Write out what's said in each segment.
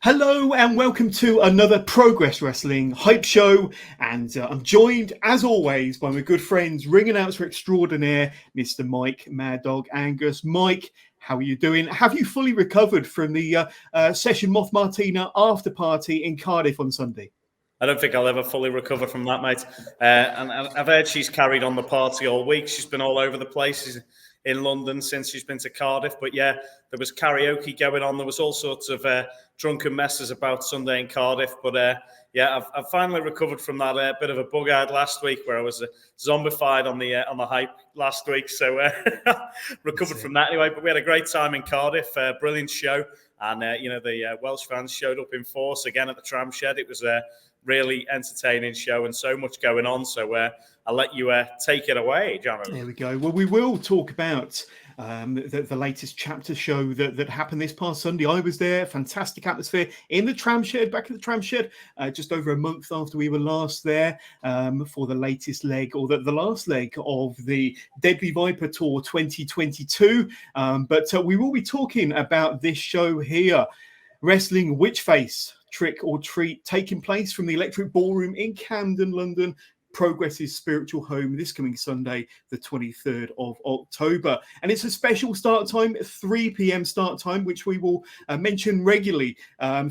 Hello and welcome to another Progress Wrestling hype show, and I'm joined as always by my good friends, ring announcer extraordinaire, Mr. Mike Mad Dog Angus. Mike, how are you doing? Have you fully recovered from the Session Moth Martina after party in Cardiff on Sunday? I don't think I'll ever fully recover from that, mate. And I've heard she's carried on the party all week. She's been all over the place. She's in London since she's been to Cardiff. But yeah, there was karaoke going on. There was all sorts of drunken messes about Sunday in Cardiff. But yeah, I've finally recovered from that bit of a bug I had last week where I was zombified on the hype last week. So recovered from that anyway. But we had a great time in Cardiff. Brilliant show. And, the Welsh fans showed up in force again at the Tram Shed. It was a really entertaining show and so much going on. So I'll let you take it away, John. There we go. Well, we will talk about the latest chapter show that happened this past Sunday. I was there. Fantastic atmosphere in the Tram Shed, back in the Tram Shed, just over a month after we were last there for the latest leg, or the last leg of the Deadly Viper Tour 2022. But we will be talking about this show here, Wrestling Witchface Trick or Treat, taking place from the Electric Ballroom in Camden, London. Progress's spiritual home this coming Sunday, the 23rd of October. And it's a special start time, 3 p.m. start time, which we will mention regularly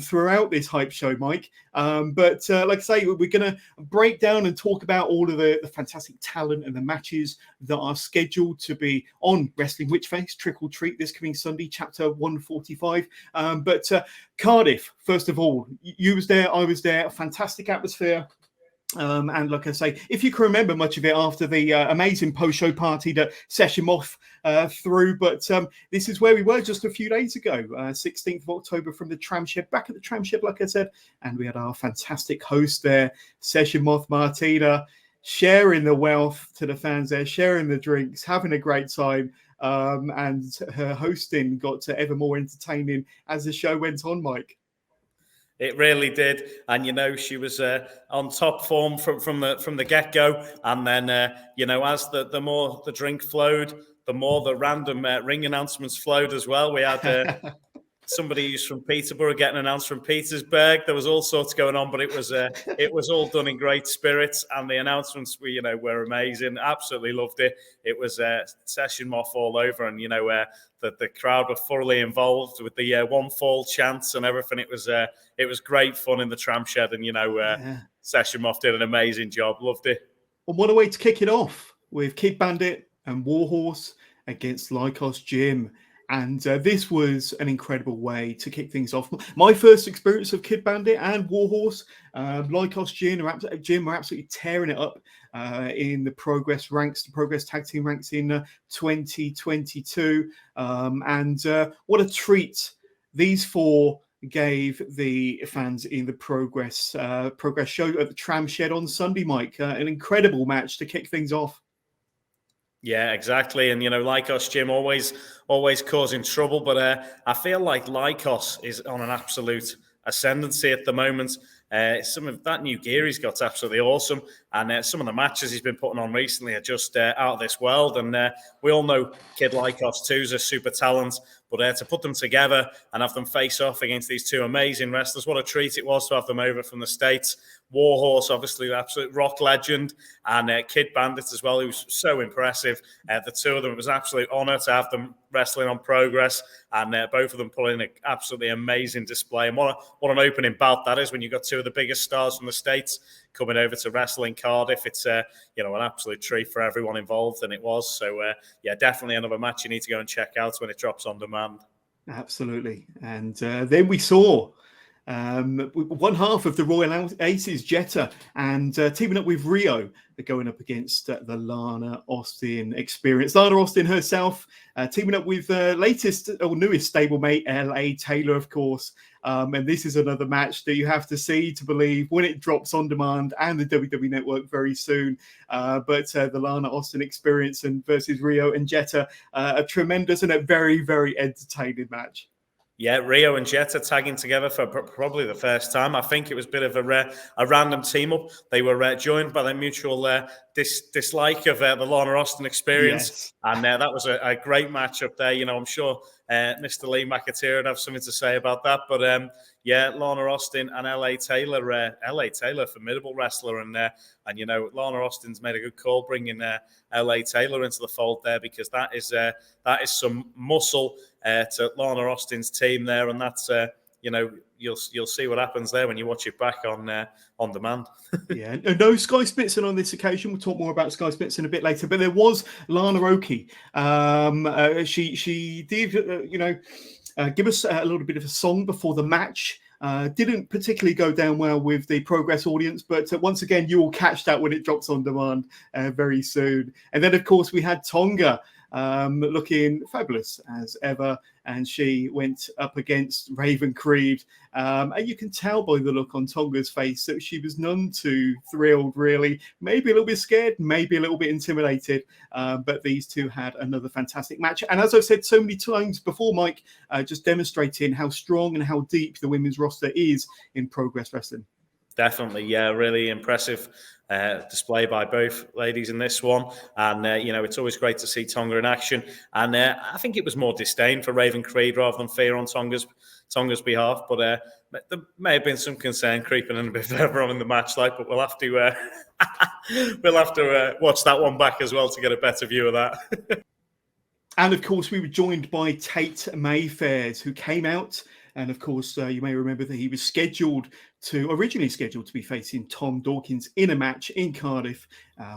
throughout this hype show, Mike. But like I say, we're going to break down and talk about all of the fantastic talent and the matches that are scheduled to be on Wrestling Witchface Trick or Treat this coming Sunday, chapter 145. But Cardiff, first of all, you was there, I was there, fantastic atmosphere. And like I say, if you can remember much of it after the amazing post-show party that Session Moth threw, but this is where we were just a few days ago, 16th of October from the Tram Shed, back at the Tram Shed, like I said, and we had our fantastic host there, Session Moth Martina, sharing the wealth to the fans there, sharing the drinks, having a great time, and her hosting got ever more entertaining as the show went on, Mike. It really did, and she was on top form from the get go, and then as the more the drink flowed, the more the random ring announcements flowed as well. We had somebody who's from Peterborough getting announced from Petersburg. There was all sorts going on, but it was all done in great spirits, and the announcements were amazing. Absolutely loved it. It was Session Moth all over, and the crowd were thoroughly involved with the one fall chants and everything. It was great fun in the Tram Shed, and Session Moth did an amazing job. Loved it. And what a way to kick it off with Kid Bandit and Warhorse against Lycos Gym. And this was an incredible way to kick things off. My first experience of Kid Bandit and Warhorse, Lycos Gym are absolutely tearing it up in the Progress ranks, the Progress Tag Team ranks in 2022. And what a treat these four gave the fans in the Progress show at the Tram Shed on Sunday, Mike. An incredible match to kick things off. Yeah, exactly. And, Lycos Gym always causing trouble. But I feel like Lycos is on an absolute ascendancy at the moment. Some of that new gear he's got is absolutely awesome. And some of the matches he's been putting on recently are just out of this world. And we all know Kid Lycos too is a super talent. But to put them together and have them face off against these two amazing wrestlers, what a treat it was to have them over from the States. Warhorse, obviously, an absolute rock legend, and Kid Bandit as well, who's so impressive. The two of them, it was an absolute honour to have them wrestling on Progress, and both of them putting an absolutely amazing display. And what an opening bout that is when you've got two of the biggest stars from the States coming over to wrestle in Cardiff. It's an absolute treat for everyone involved, and it was. So, definitely another match you need to go and check out when it drops on demand. Absolutely. And then we saw one half of the Royal Aces, Jetta, and teaming up with Rio, they're going up against the Lana Austin Experience. Lana Austin herself teaming up with latest or newest stablemate, LA Taylor, of course. And this is another match that you have to see to believe when it drops on demand and the WWE Network very soon. But the Lana Austin Experience and versus Rio and Jetta, a tremendous and a very, very entertaining match. Yeah, Rio and Jetta tagging together for probably the first time. I think it was a bit of a random team-up. They were joined by their mutual dislike of the Lana Austin Experience. Yes. And that was a great match up there. I'm sure Mr. Lee McAteer would have something to say about that. But yeah, Lana Austin and LA Taylor, formidable wrestler, and Lana Austin's made a good call bringing LA Taylor into the fold there, because that is some muscle to Lana Austin's team there, and that's you'll see what happens there when you watch it back on demand. Yeah, no Sky Splitson on this occasion. We'll talk more about Sky Splitson a bit later. But there was Lana Oki. She did, give us a little bit of a song before the match. Didn't particularly go down well with the Progress audience, but once again, you will catch that when it drops on demand very soon. And then, of course, we had Tonga looking fabulous as ever, and she went up against Raven Creed. And you can tell by the look on Tonga's face that she was none too thrilled, really. Maybe a little bit scared, maybe a little bit intimidated. But these two had another fantastic match. And as I've said so many times before, Mike, just demonstrating how strong and how deep the women's roster is in Progress Wrestling. Definitely, yeah, really impressive display by both ladies in this one, and it's always great to see Tonga in action. And I think it was more disdain for Raven Creed rather than fear on Tonga's behalf. But there may have been some concern creeping in a bit further on in the match, but we'll have to watch that one back as well to get a better view of that. And of course, we were joined by Tate Mayfairs, who came out. And of course, you may remember that he was originally scheduled to be facing Tom Dawkins in a match in Cardiff,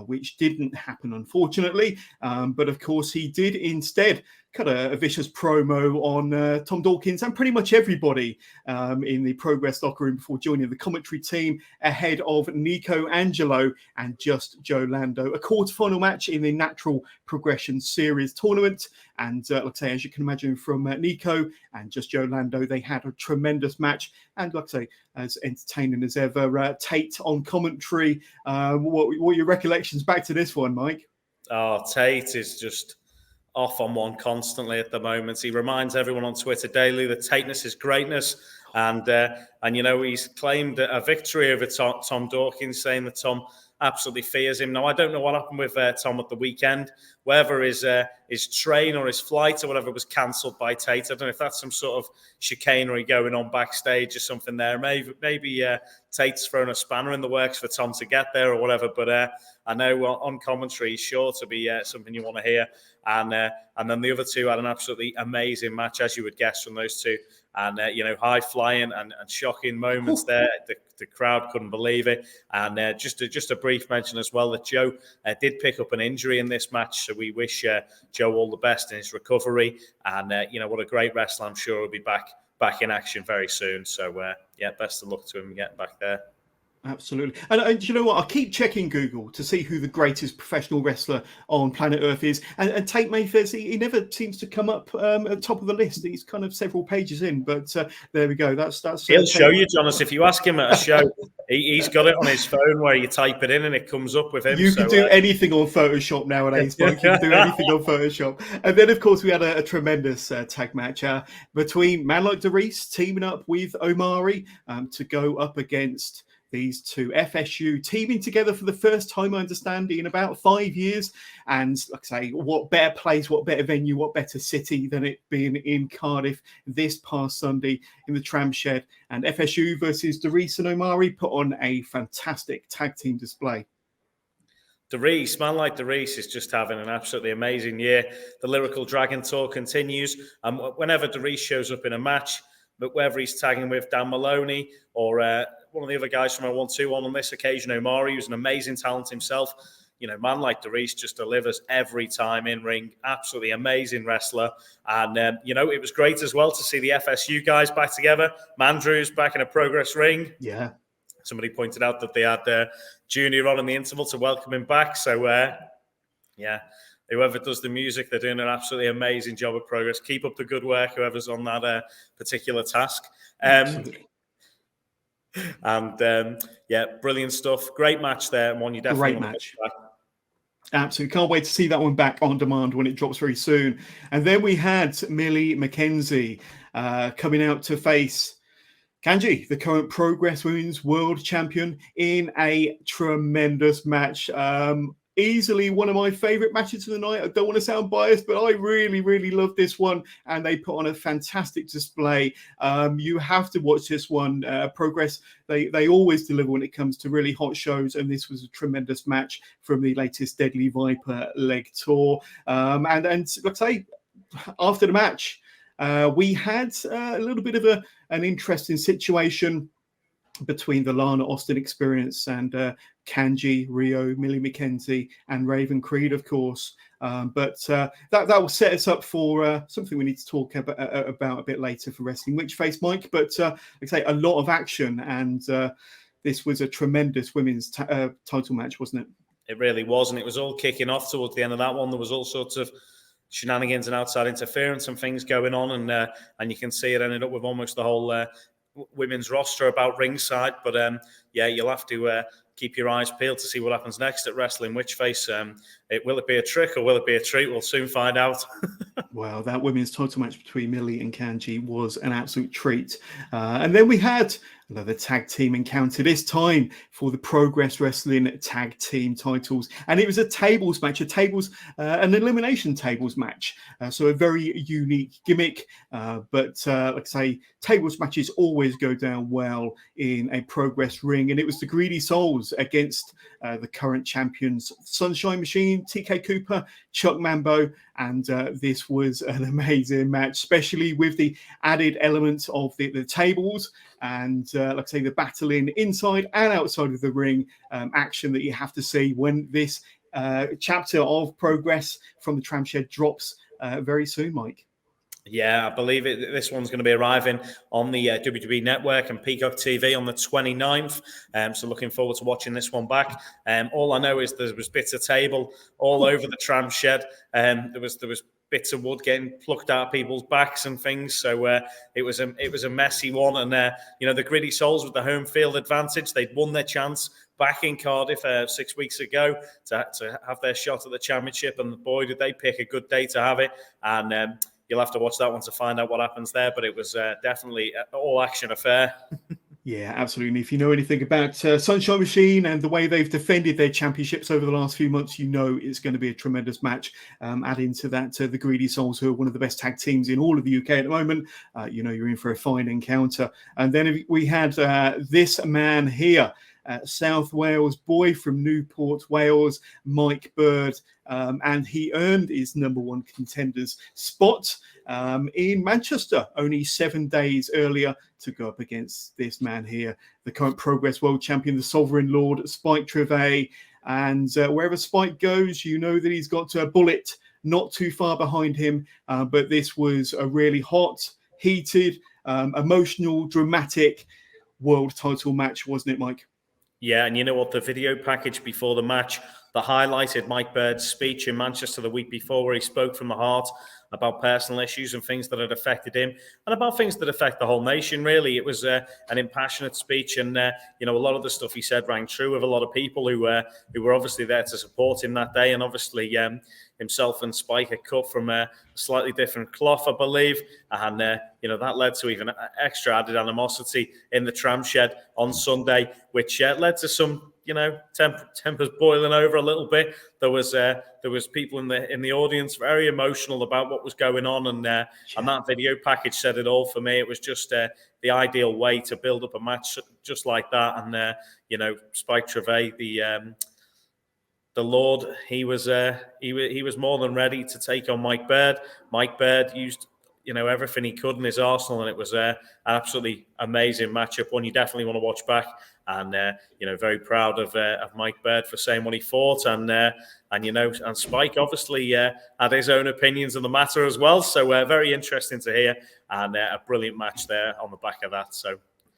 which didn't happen, unfortunately. But of course, he did instead cut a vicious promo on Tom Dawkins and pretty much everybody in the Progress locker room before joining the commentary team ahead of Nico, Angelo, and Just Joe Lando. A quarterfinal match in the Natural Progression Series tournament. And like I say, as you can imagine from Nico and Just Joe Lando, they had a tremendous match. And like I say, as entertaining as ever, Tate on commentary. What are your recollections back to this one, Mike? Oh, Tate is just off on one constantly at the moment. He reminds everyone on Twitter daily that Tateness is greatness. And he's claimed a victory over Tom Dawkins, saying that Tom absolutely fears him. Now, I don't know what happened with Tom at the weekend, whether his train or his flight or whatever was cancelled by Tate. I don't know if that's some sort of chicanery going on backstage or something there. Maybe Tate's thrown a spanner in the works for Tom to get there or whatever. But I know on commentary, he's sure to be something you want to hear. And then the other two had an absolutely amazing match, as you would guess from those two. And, high flying and shocking moments there. The crowd couldn't believe it. And just a brief mention as well that Joe did pick up an injury in this match. So we wish Joe all the best in his recovery. And, what a great wrestler. I'm sure he'll be back in action very soon. So, best of luck to him getting back there. Absolutely. And you know what? I keep checking Google to see who the greatest professional wrestler on planet Earth is. And Tate Mayfairs, he never seems to come up at the top of the list. He's kind of several pages in. But there we go. That's He'll show you, Jonas. If you ask him at a show, he's got it on his phone where you type it in and it comes up with him. You can do anything on Photoshop nowadays, Mike. You can do anything on Photoshop. And then, of course, we had a tremendous tag match between Man Like DeReese teaming up with Omari to go up against these two, FSU, teaming together for the first time, I understand, in about 5 years. And like I say, what better place, what better venue, what better city than it being in Cardiff this past Sunday in the Tram Shed. And FSU versus DeReese and Omari put on a fantastic tag team display. DeReese, Man Like DeReese is just having an absolutely amazing year. The Lyrical Dragon Tour continues. And whenever DeReese shows up in a match, but whether he's tagging with Dan Maloney or one of the other guys from 121 on this occasion, Omari, who's an amazing talent himself. Man like DeReese just delivers every time in ring. Absolutely amazing wrestler. And, it was great as well to see the FSU guys back together. Mandrew's back in a Progress ring. Yeah. Somebody pointed out that they had Junior on in the interval to welcome him back. So, whoever does the music, they're doing an absolutely amazing job of Progress. Keep up the good work, whoever's on that particular task. Brilliant stuff. Great match there, and one you definitely want to watch. Absolutely. Can't wait to see that one back on demand when it drops very soon. And then we had Millie McKenzie coming out to face Kanji, the current Progress Women's World Champion, in a tremendous match. easily one of my favorite matches of the night. I don't want to sound biased, but I really, really love this one, and they put on a fantastic display. You have to watch this one. Progress, they always deliver when it comes to really hot shows, and this was a tremendous match from the latest Deadly Viper leg tour. And like I say, after the match, we had a little bit of an interesting situation between the Lana Austin experience and Kanji, Rio, Millie McKenzie, and Raven Creed, of course. But that will set us up for something we need to talk about a bit later for Wrestling Witchface, Mike. But like I say, a lot of action, and this was a tremendous women's title match, wasn't it? It really was, and it was all kicking off towards the end of that one. There was all sorts of shenanigans and outside interference and things going on, and you can see it ended up with almost the whole women's roster about ringside. But yeah, you'll have to keep your eyes peeled to see what happens next at Wrestling Witchface. Will it be a trick or will it be a treat? We'll soon find out. Well, that women's title match between Millie and Kanji was an absolute treat. And then we had another tag team encounter, this time for the Progress Wrestling tag team titles. And it was a tables match, an elimination tables match. So a very unique gimmick. But like I say, tables matches always go down well in a Progress ring. And it was the Greedy Souls against the current champions, Sunshine Machine, TK Cooper, Chuck Mambo. And this was an amazing match, especially with the added element of the tables and, like I say, the battling inside and outside of the ring action that you have to see when this chapter of Progress from the Tram Shed drops very soon, Mike. Yeah, I believe it. This one's going to be arriving on the WWE Network and Peacock TV on the 29th. So looking forward to watching this one back. All I know is there was bits of table all over the Tram Shed. There was bits of wood getting plucked out of people's backs and things. So it was a messy one. And the Gritty Souls with the home field advantage, they'd won their chance back in Cardiff 6 weeks ago to have their shot at the championship. And boy, did they pick a good day to have it. And you'll have to watch that one to find out what happens there. But it was definitely an all-action affair. Yeah, absolutely. If you know anything about Sunshine Machine and the way they've defended their championships over the last few months, you know it's going to be a tremendous match. Adding to that, the Greedy Souls, who are one of the best tag teams in all of the UK at the moment, you're in for a fine encounter. And then we had this man here, South Wales boy from Newport, Wales, Mike Bird, and he earned his number one contenders spot in Manchester only 7 days earlier to go up against this man here, the current Progress World Champion, the Sovereign Lord, Spike Trivet. And wherever Spike goes, you know that he's got a bullet not too far behind him. But this was a really hot, heated, emotional, dramatic world title match, wasn't it, Mike? Yeah, and you know what? The video package before the match that highlighted Mike Bird's speech in Manchester the week before, where he spoke from the heart about personal issues and things that had affected him and about things that affect the whole nation, really. It was an impassionate speech, and a lot of the stuff he said rang true with a lot of people who were obviously there to support him that day. And obviously himself and Spike are cut from a slightly different cloth, I believe, and that led to even extra added animosity in the Tram Shed on Sunday, which led to some tempers boiling over a little bit. There was people in the audience very emotional about what was going on, and that video package said it all for me. It was just the ideal way to build up a match just like that. And Spike Trivet, the Lord, he was more than ready to take on Mike Bird. Mike Bird used everything he could in his arsenal, and it was an absolutely amazing matchup, one you definitely want to watch back. And very proud of Mike Bird for saying what he thought, and Spike obviously had his own opinions on the matter as well. So very interesting to hear, and a brilliant match there on the back of that. So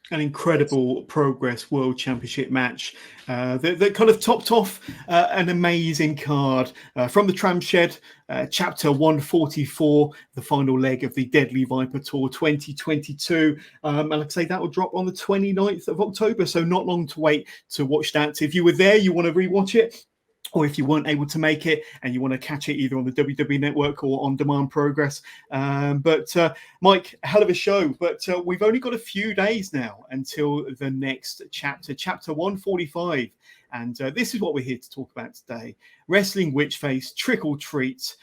an incredible Progress World Championship match that kind of topped off an amazing card from the Tram Shed, Chapter 144, the final leg of the Deadly Viper Tour 2022. And like I say, that will drop on the 29th of October, so not long to wait to watch that. If you were there, you want to rewatch it, or if you weren't able to make it and you want to catch it either on the WWE Network or on demand Progress. But Mike, hell of a show. But we've only got a few days now until the next chapter, chapter 145. And this is what we're here to talk about today. Wrestling Witchface, Trick or Treat.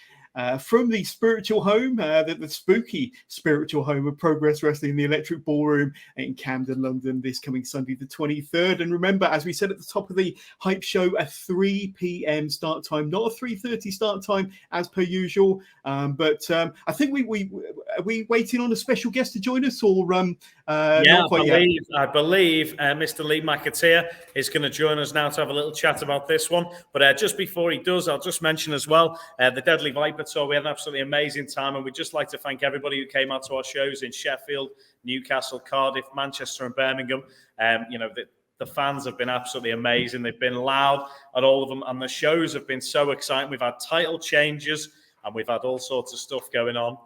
From the spiritual home, the spooky spiritual home of Progress Wrestling, the Electric Ballroom in Camden, London, this coming Sunday the 23rd. And remember, as we said at the top of the hype show, a 3 p.m. start time, not a 3:30 start time as per usual. But I think are we waiting on a special guest to join us, or not quite yet? I believe Mr. Lee McAteer is going to join us now to have a little chat about this one. But just before he does, I'll just mention as well the Deadly Viper Tour. We had an absolutely amazing time, and we'd just like to thank everybody who came out to our shows in Sheffield, Newcastle, Cardiff, Manchester, and Birmingham. The fans have been absolutely amazing. They've been loud at all of them, and the shows have been so exciting. We've had title changes, and we've had all sorts of stuff going on.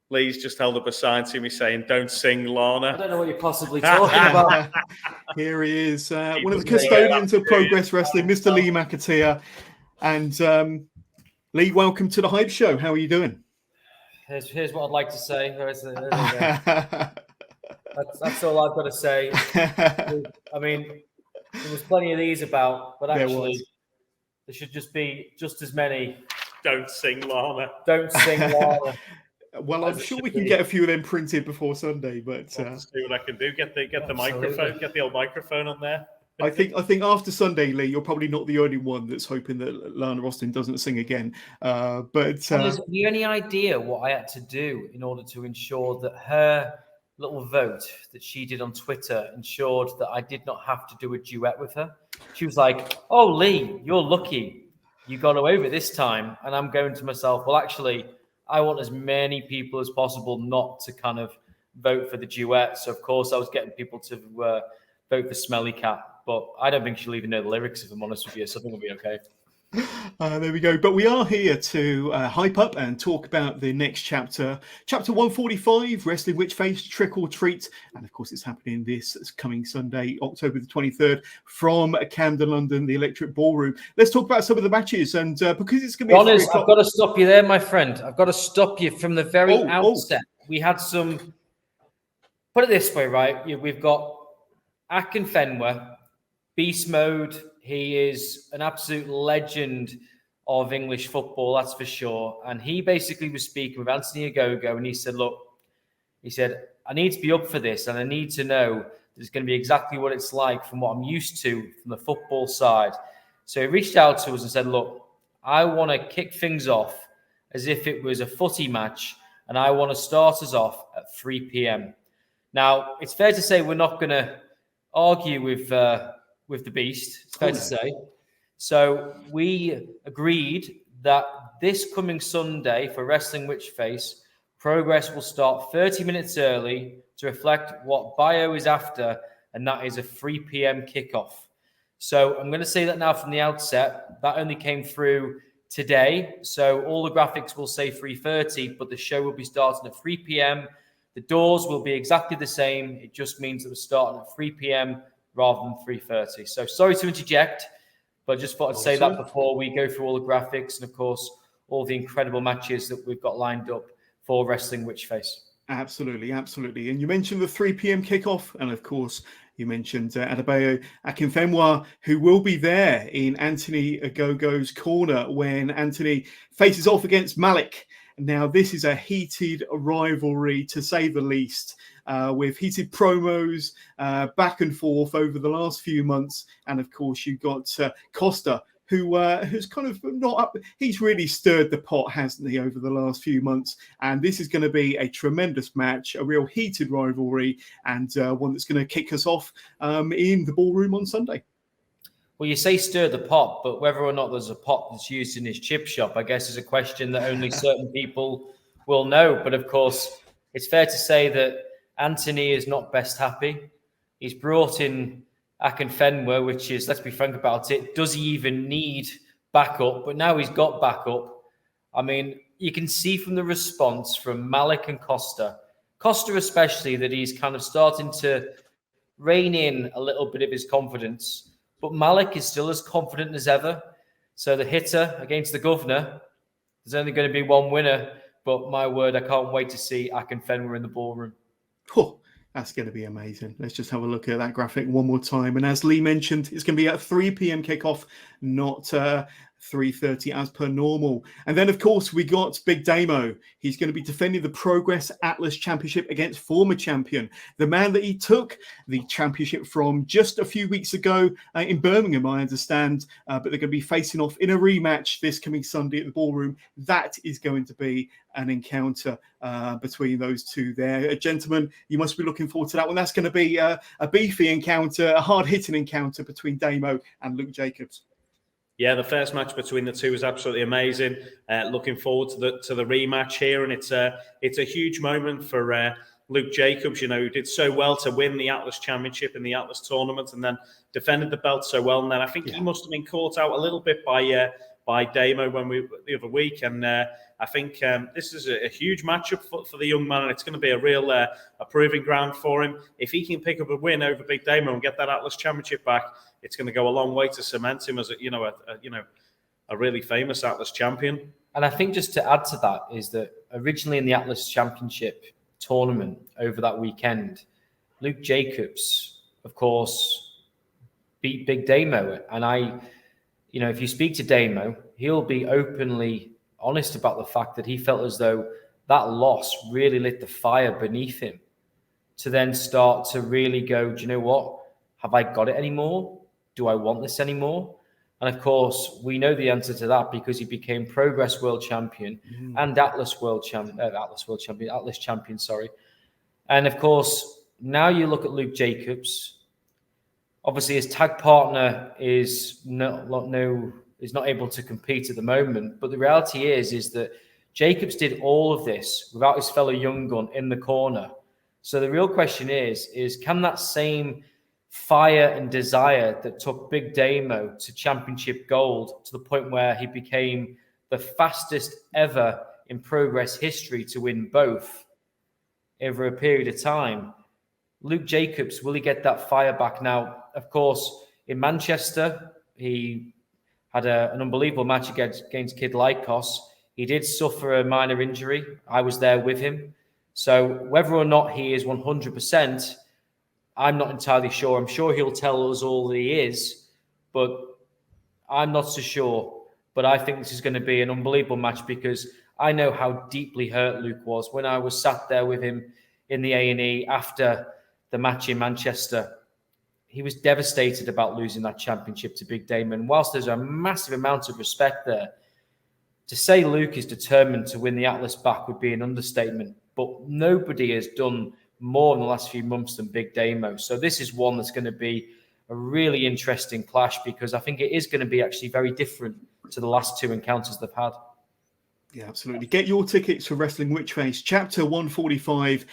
Lee's just held up a sign to me saying, "Don't sing, Lana." I don't know what you're possibly talking about. Here he is, one of the custodians of Progress Wrestling, Mr. Lee McAteer. And Lee, welcome to the Hype Show. How are you doing? Here's what I'd like to say. That's all I've got to say. I mean, there was plenty of these about, but actually, there should just be just as many. Don't sing, Lana. Don't sing, Lana. Well, I'm sure we can get a few of them printed before Sunday, but see what I can do. Get the microphone, get the old microphone on there. I think after Sunday, Lee, you're probably not the only one that's hoping that Lana Austin doesn't sing again. Have you any idea what I had to do in order to ensure that her little vote that she did on Twitter ensured that I did not have to do a duet with her? She was like, "Oh, Lee, you're lucky. You got away with it this time." And I'm going to myself, well, actually, I want as many people as possible not to kind of vote for the duet. So, of course, I was getting people to vote for Smelly Cat. But I don't think she'll even know the lyrics, if I'm honest with you. So I think it'll be okay. There we go. But we are here to hype up and talk about the next chapter. Chapter 145, Wrestling Witchface, Trick or Treat. And, of course, it's happening this coming Sunday, October the 23rd, from Camden, London, the Electric Ballroom. Let's talk about some of the matches. And because it's going to be... Honest, I've got to stop you there, my friend. I've got to stop you from the very outset. We had some... Put it this way, right? We've got Akin Fenwa, Beast Mode. He is an absolute legend of English football, that's for sure. And he basically was speaking with Anthony Ogogo, and he said, look, I need to be up for this, and I need to know that it's going to be exactly what it's like from what I'm used to from the football side. So he reached out to us and said, look, I want to kick things off as if it was a footy match, and I want to start us off at 3 p.m. Now, it's fair to say we're not going to argue with the Beast, it's fair to say. So we agreed that this coming Sunday for Wrestling Witchface, Progress will start 30 minutes early to reflect what Bio is after, and that is a 3 p.m. kickoff. So I'm going to say that now from the outset. That only came through today. So all the graphics will say 3:30, but the show will be starting at 3 p.m. The doors will be exactly the same. It just means that we're starting at 3 p.m. rather than 3:30. So sorry to interject, but just thought I'd say that before we go through all the graphics and, of course, all the incredible matches that we've got lined up for Wrestling Witchface. Absolutely, absolutely. And you mentioned the 3 p.m. kickoff, and of course, you mentioned Adebayo Akinfenwa, who will be there in Anthony Ogogo's corner when Anthony faces off against Malik. Now, this is a heated rivalry, to say the least, with heated promos back and forth over the last few months. And, of course, you've got Costa, who's kind of not up. He's really stirred the pot, hasn't he, over the last few months. And this is going to be a tremendous match, a real heated rivalry, and one that's going to kick us off in the ballroom on Sunday. Well, you say stir the pot, but whether or not there's a pot that's used in his chip shop, I guess is a question that only certain people will know. But of course, it's fair to say that Anthony is not best happy. He's brought in Akinfenwa, which is, let's be frank about it, does he even need backup? But now he's got backup. I mean, you can see from the response from Malik and Costa especially, that he's kind of starting to rein in a little bit of his confidence. But Malik is still as confident as ever. So the hitter against the governor, there's only going to be one winner. But my word, I can't wait to see Akinfenwa in the ballroom. Oh, that's going to be amazing. Let's just have a look at that graphic one more time. And as Lee mentioned, it's going to be at 3 p.m. kickoff, not 3:30 as per normal. And then, of course, we got Big Damo. He's going to be defending the Progress Atlas Championship against former champion, the man that he took the championship from just a few weeks ago in Birmingham, I understand. But they're going to be facing off in a rematch this coming Sunday at the Ballroom. That is going to be an encounter between those two there. Gentlemen, you must be looking forward to that one. That's going to be a beefy encounter, a hard-hitting encounter between Damo and Luke Jacobs. Yeah, the first match between the two was absolutely amazing. Looking forward to the rematch here, and it's a huge moment for Luke Jacobs. You know, who did so well to win the Atlas Championship in the Atlas tournament, and then defended the belt so well. And then I think he must have been caught out a little bit by Damo the other week, and I think this is a huge matchup for the young man, and it's going to be a real a proving ground for him. If he can pick up a win over Big Damo and get that Atlas Championship back, it's going to go a long way to cement him as a really famous Atlas champion. And I think just to add to that is that originally in the Atlas Championship tournament over that weekend, Luke Jacobs, of course, beat Big Damo. And if you speak to Damo, he'll be openly honest about the fact that he felt as though that loss really lit the fire beneath him to then start to really go, do you know what? Have I got it anymore? Do I want this anymore? And of course, we know the answer to that because he became Progress World Champion and Atlas Champion, sorry. And of course, now you look at Luke Jacobs. Obviously, his tag partner is not able to compete at the moment. But the reality is that Jacobs did all of this without his fellow young gun in the corner. So the real question is can that same fire and desire that took Big Damo to championship gold to the point where he became the fastest ever in Progress history to win both over a period of time, Luke Jacobs, will he get that fire back? Now, of course, in Manchester, he had an unbelievable match against Kid Lykos. He did suffer a minor injury. I was there with him. So whether or not he is 100%, I'm not entirely sure. I'm sure he'll tell us all that he is, but I'm not so sure. But I think this is going to be an unbelievable match because I know how deeply hurt Luke was when I was sat there with him in the A&E after the match in Manchester. He was devastated about losing that championship to Big Damo. And whilst there's a massive amount of respect there, to say Luke is determined to win the Atlas back would be an understatement. But nobody has done more in the last few months than Big Damo. So this is one that's going to be a really interesting clash because I think it is going to be actually very different to the last two encounters they've had. Yeah, absolutely. Get your tickets for Wrestling Witchface Chapter 145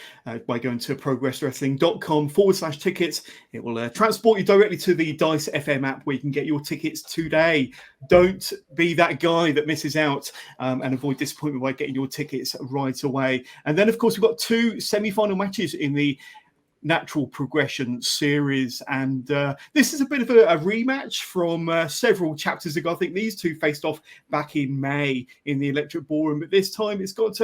by going to progresswrestling.com/tickets. It will transport you directly to the Dice FM app where you can get your tickets today. Don't be that guy that misses out and avoid disappointment by getting your tickets right away. And then, of course, we've got two semi-final matches in the Natural Progression series, and this is a bit of a rematch from several chapters ago. I think these two faced off back in May in the Electric Ballroom, but this time it's got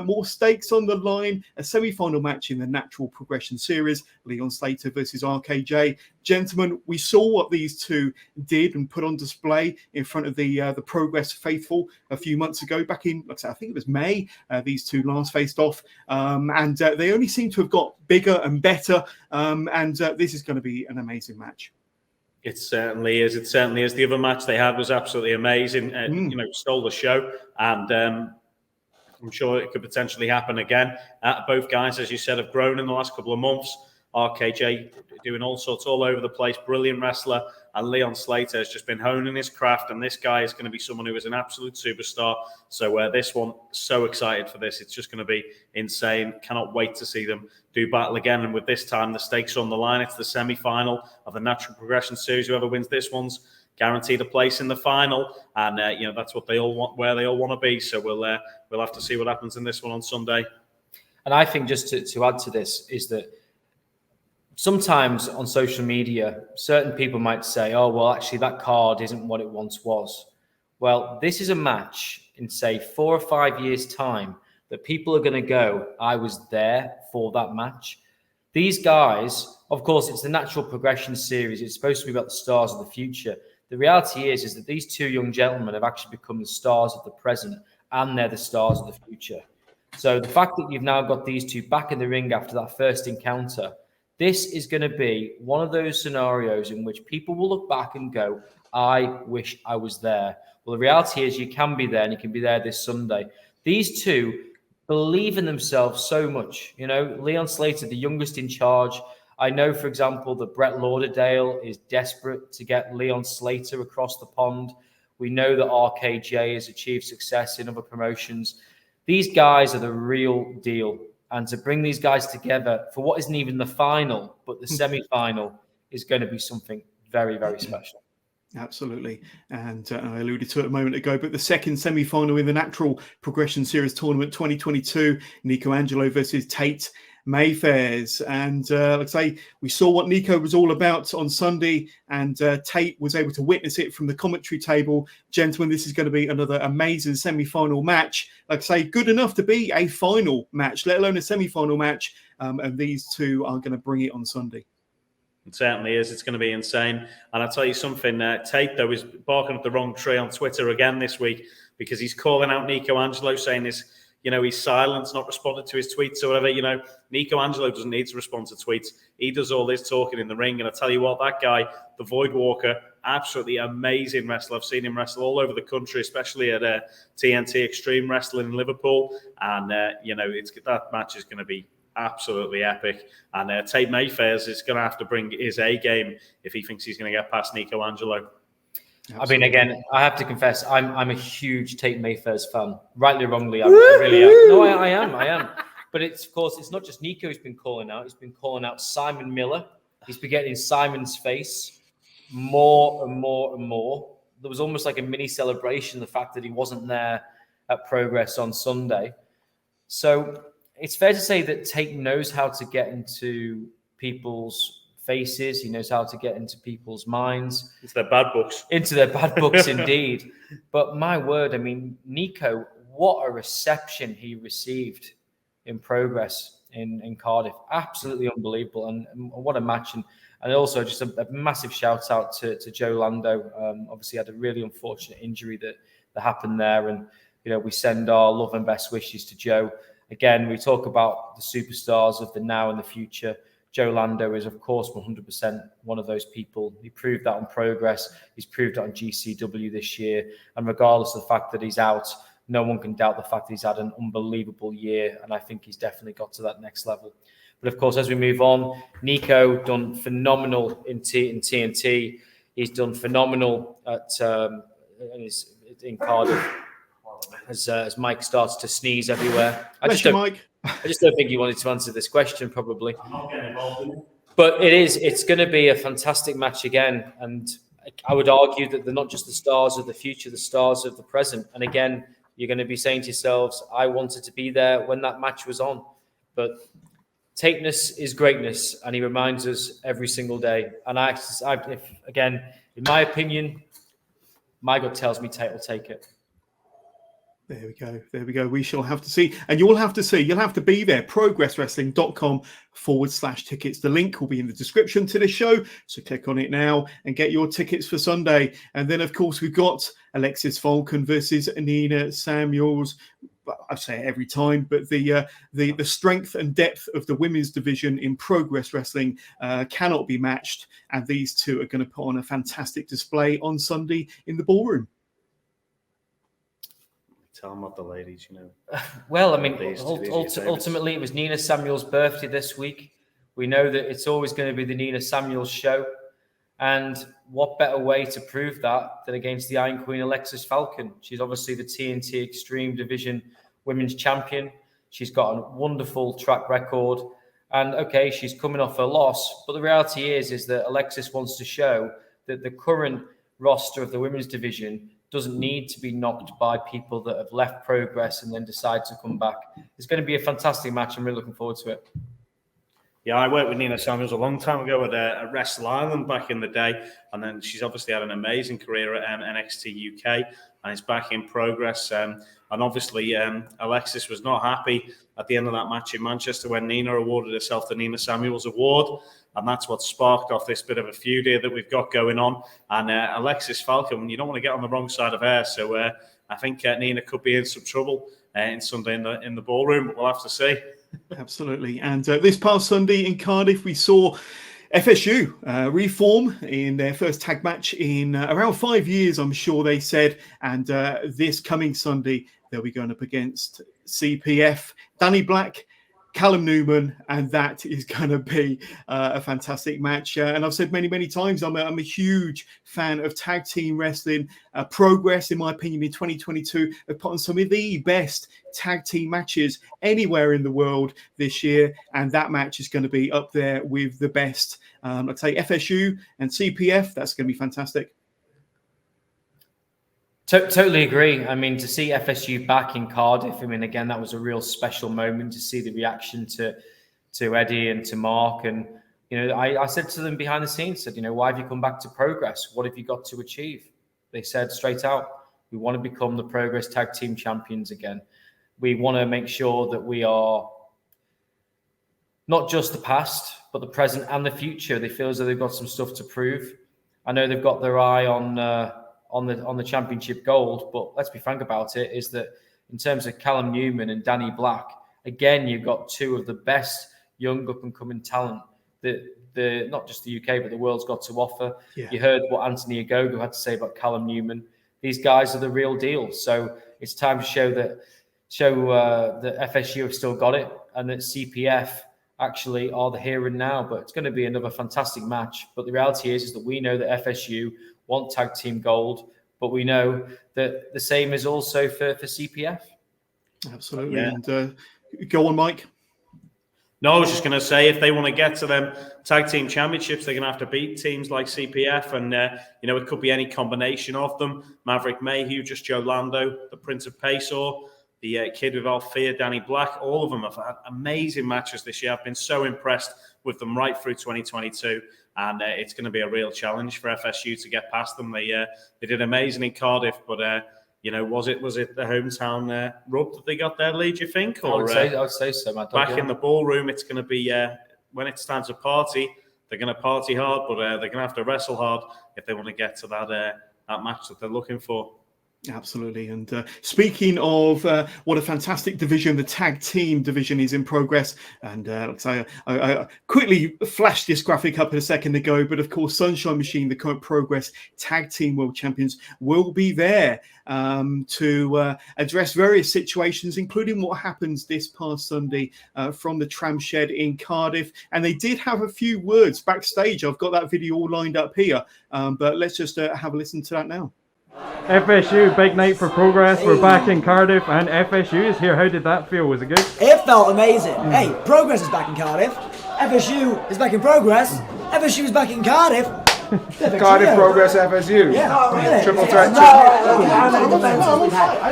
more stakes on the line. A semi-final match in the Natural Progression series, Leon Slater versus Rkj Gentlemen. We saw what these two did and put on display in front of the Progress faithful a few months ago, back in, like I said, I think it was May. These two last faced off, and they only seem to have got bigger and better. And this is going to be an amazing match. It certainly is. It certainly is. The other match they had was absolutely amazing. Stole the show, and I'm sure it could potentially happen again. Both guys, as you said, have grown in the last couple of months. Rkj doing all sorts all over the place, brilliant wrestler, and Leon Slater has just been honing his craft, and this guy is going to be someone who is an absolute superstar. So this one, so excited for this. It's just going to be insane. Cannot wait to see them do battle again, and with this time the stakes are on the line. It's the semi-final of the Natural Progression series. Whoever wins this one's guaranteed a place in the final, and that's what they all want, where they all want to be. So we'll have to see what happens in this one on Sunday. And I think just to add to this is that sometimes on social media, certain people might say, oh, well, actually, that card isn't what it once was. Well, this is a match in, say, 4 or 5 years' time that people are going to go, I was there for that match. These guys, of course, it's the natural progression series. It's supposed to be about the stars of the future. The reality is that these two young gentlemen have actually become the stars of the present, and they're the stars of the future. So the fact that you've now got these two back in the ring after that first encounter, this is going to be one of those scenarios in which people will look back and go, I wish I was there. Well, the reality is you can be there, and you can be there this Sunday. These two believe in themselves so much. You know, Leon Slater, the youngest in charge. I know, for example, that Brett Lauderdale is desperate to get Leon Slater across the pond. We know that Rkj has achieved success in other promotions. These guys are the real deal. And to bring these guys together for what isn't even the final, but the semi-final, is going to be something very, very special. Absolutely. And I alluded to it a moment ago, but the second semi-final in the Natural Progression Series Tournament 2022, Nico Angelo versus Tate Mayfairs. And like I say, we saw what Nico was all about on Sunday, and Tate was able to witness it from the commentary table. Gentlemen, this is going to be another amazing semi-final match. Like I say, good enough to be a final match, let alone a semi-final match. And these two are going to bring it on Sunday. It certainly is. It's going to be insane. And I'll tell you something, Tate, though, is barking up the wrong tree on Twitter again this week, because he's calling out Nico Angelo, saying this, you know, he's silent, not responded to his tweets or whatever. You know, Nico Angelo doesn't need to respond to tweets. He does all this talking in the ring. And I tell you what, that guy, the Void Walker, absolutely amazing wrestler. I've seen him wrestle all over the country, especially at TNT Extreme Wrestling in Liverpool. And, you know, that match is going to be absolutely epic. And Tate Mayfairs is going to have to bring his A game if he thinks he's going to get past Nico Angelo. Absolutely. I mean, again, I have to confess, I'm a huge Tate Mayfairs fan. Rightly or wrongly, I really am. No, I am. But it's, of course, it's not just Nico who's been calling out. He's been calling out Simon Miller. He's been getting in Simon's face more and more and more. There was almost like a mini celebration, the fact that he wasn't there at Progress on Sunday. So it's fair to say that Tate knows how to get into people's faces. He knows how to get into people's minds. Into their bad books. Into their bad books, indeed. But my word, I mean, Nico, what a reception he received in Progress in Cardiff. Absolutely unbelievable. And what a match. And also just a massive shout out to Joe Lando. Obviously had a really unfortunate injury that happened there. And, you know, we send our love and best wishes to Joe. Again, we talk about the superstars of the now and the future. Joe Lando is, of course, 100% one of those people. He proved that on Progress. He's proved it on GCW this year. And regardless of the fact that he's out, no one can doubt the fact that he's had an unbelievable year. And I think he's definitely got to that next level. But, of course, as we move on, Nico done phenomenal in TNT. He's done phenomenal in Cardiff. As Mike starts to sneeze everywhere. I just don't think he wanted to answer this question, probably. I'm not getting involved in it. But it's going to be a fantastic match again. And I would argue that they're not just the stars of the future, the stars of the present. And again, you're going to be saying to yourselves, I wanted to be there when that match was on. But Tateness is greatness, and he reminds us every single day. And again, in my opinion, my gut tells me Tate will take it. There we go. We shall have to see. And you'll have to see. You'll have to be there. PROGRESSWrestling.com/tickets. The link will be in the description to this show. So click on it now and get your tickets for Sunday. And then, of course, we've got Alexis Falcon versus Nina Samuels. I say it every time, but the strength and depth of the women's division in Progress Wrestling cannot be matched. And these two are going to put on a fantastic display on Sunday in the ballroom. Tell them what the ladies, you know. Well, I mean, ultimately, it was Nina Samuels' birthday this week. We know that it's always going to be the Nina Samuels show. And what better way to prove that than against the Iron Queen, Alexis Falcon? She's obviously the TNT Extreme Division Women's Champion. She's got a wonderful track record. And, okay, she's coming off a loss. But the reality is that Alexis wants to show that the current roster of the women's division doesn't need to be knocked by people that have left Progress and then decide to come back. It's going to be a fantastic match. I'm really looking forward to it. Yeah, I worked with Nina Samuels a long time ago at Wrestle Island back in the day, and then she's obviously had an amazing career at NXT UK, and is back in Progress. And obviously, Alexis was not happy at the end of that match in Manchester when Nina awarded herself the Nina Samuels Award, and that's what sparked off this bit of a feud here that we've got going on. And Alexis Falcon, you don't want to get on the wrong side of her, so I think Nina could be in some trouble in Sunday in the ballroom, but we'll have to see. Absolutely. And this past Sunday in Cardiff, we saw FSU reform in their first tag match in around 5 years, I'm sure they said. And this coming Sunday, they'll be going up against CPF, Danny Black, Callum Newman, and that is going to be a fantastic match. And I've said many, many times, I'm a huge fan of tag team wrestling. Progress, in my opinion, in 2022 have put on some of the best tag team matches anywhere in the world this year, and that match is going to be up there with the best. I'd say FSU and CPF, that's going to be fantastic. Totally agree. I mean, to see FSU back in Cardiff, I mean, again, that was a real special moment to see the reaction to Eddie and to Mark. And, you know, I said to them behind the scenes, said, you know, why have you come back to Progress? What have you got to achieve? They said straight out, we want to become the Progress Tag Team Champions again. We want to make sure that we are not just the past, but the present and the future. They feel as though they've got some stuff to prove. I know they've got their eye on the championship gold, but let's be frank about it, is that in terms of Callum Newman and Danny Black, again, you've got two of the best young up-and-coming talent that not just the UK, but the world's got to offer. Yeah. You heard what Anthony Ogogo had to say about Callum Newman. These guys are the real deal. So it's time to show that FSU have still got it, and that CPF actually are the here and now. But it's going to be another fantastic match. But the reality is that we know that FSU want tag team gold, but we know that the same is also for CPF. Absolutely. Yeah. And go on, Mike. No, I was just going to say, if they want to get to them tag team championships, they're going to have to beat teams like CPF, and you know, it could be any combination of them. Maverick Mayhew, just Joe Lando, the Prince of Paysor, the kid with Althea, Danny Black. All of them have had amazing matches this year. I've been so impressed with them right through 2022. And it's going to be a real challenge for FSU to get past them. They did amazing in Cardiff, but you know, was it the hometown rub that they got there, Lee? Do you think? Or I would say so. Back in the ballroom, it's going to be when it's time to party. They're going to party hard, but they're going to have to wrestle hard if they want to get to that match that they're looking for. Absolutely. And speaking of what a fantastic division the tag team division is in Progress, and I quickly flashed this graphic up a second ago, but of course Sunshine Machine, the current Progress tag team world champions, will be there to address various situations, including what happens this past Sunday from the Tram Shed in Cardiff. And they did have a few words backstage. I've got that video all lined up here, but let's just have a listen to that now. FSU, big night for Progress. We're back in Cardiff and FSU is here. How did that feel? Was it good? It felt amazing. Hey, Progress is back in Cardiff. FSU is back in Progress. FSU is back in Cardiff. Cardiff, Progress, FSU. Yeah, oh, really? Triple threat.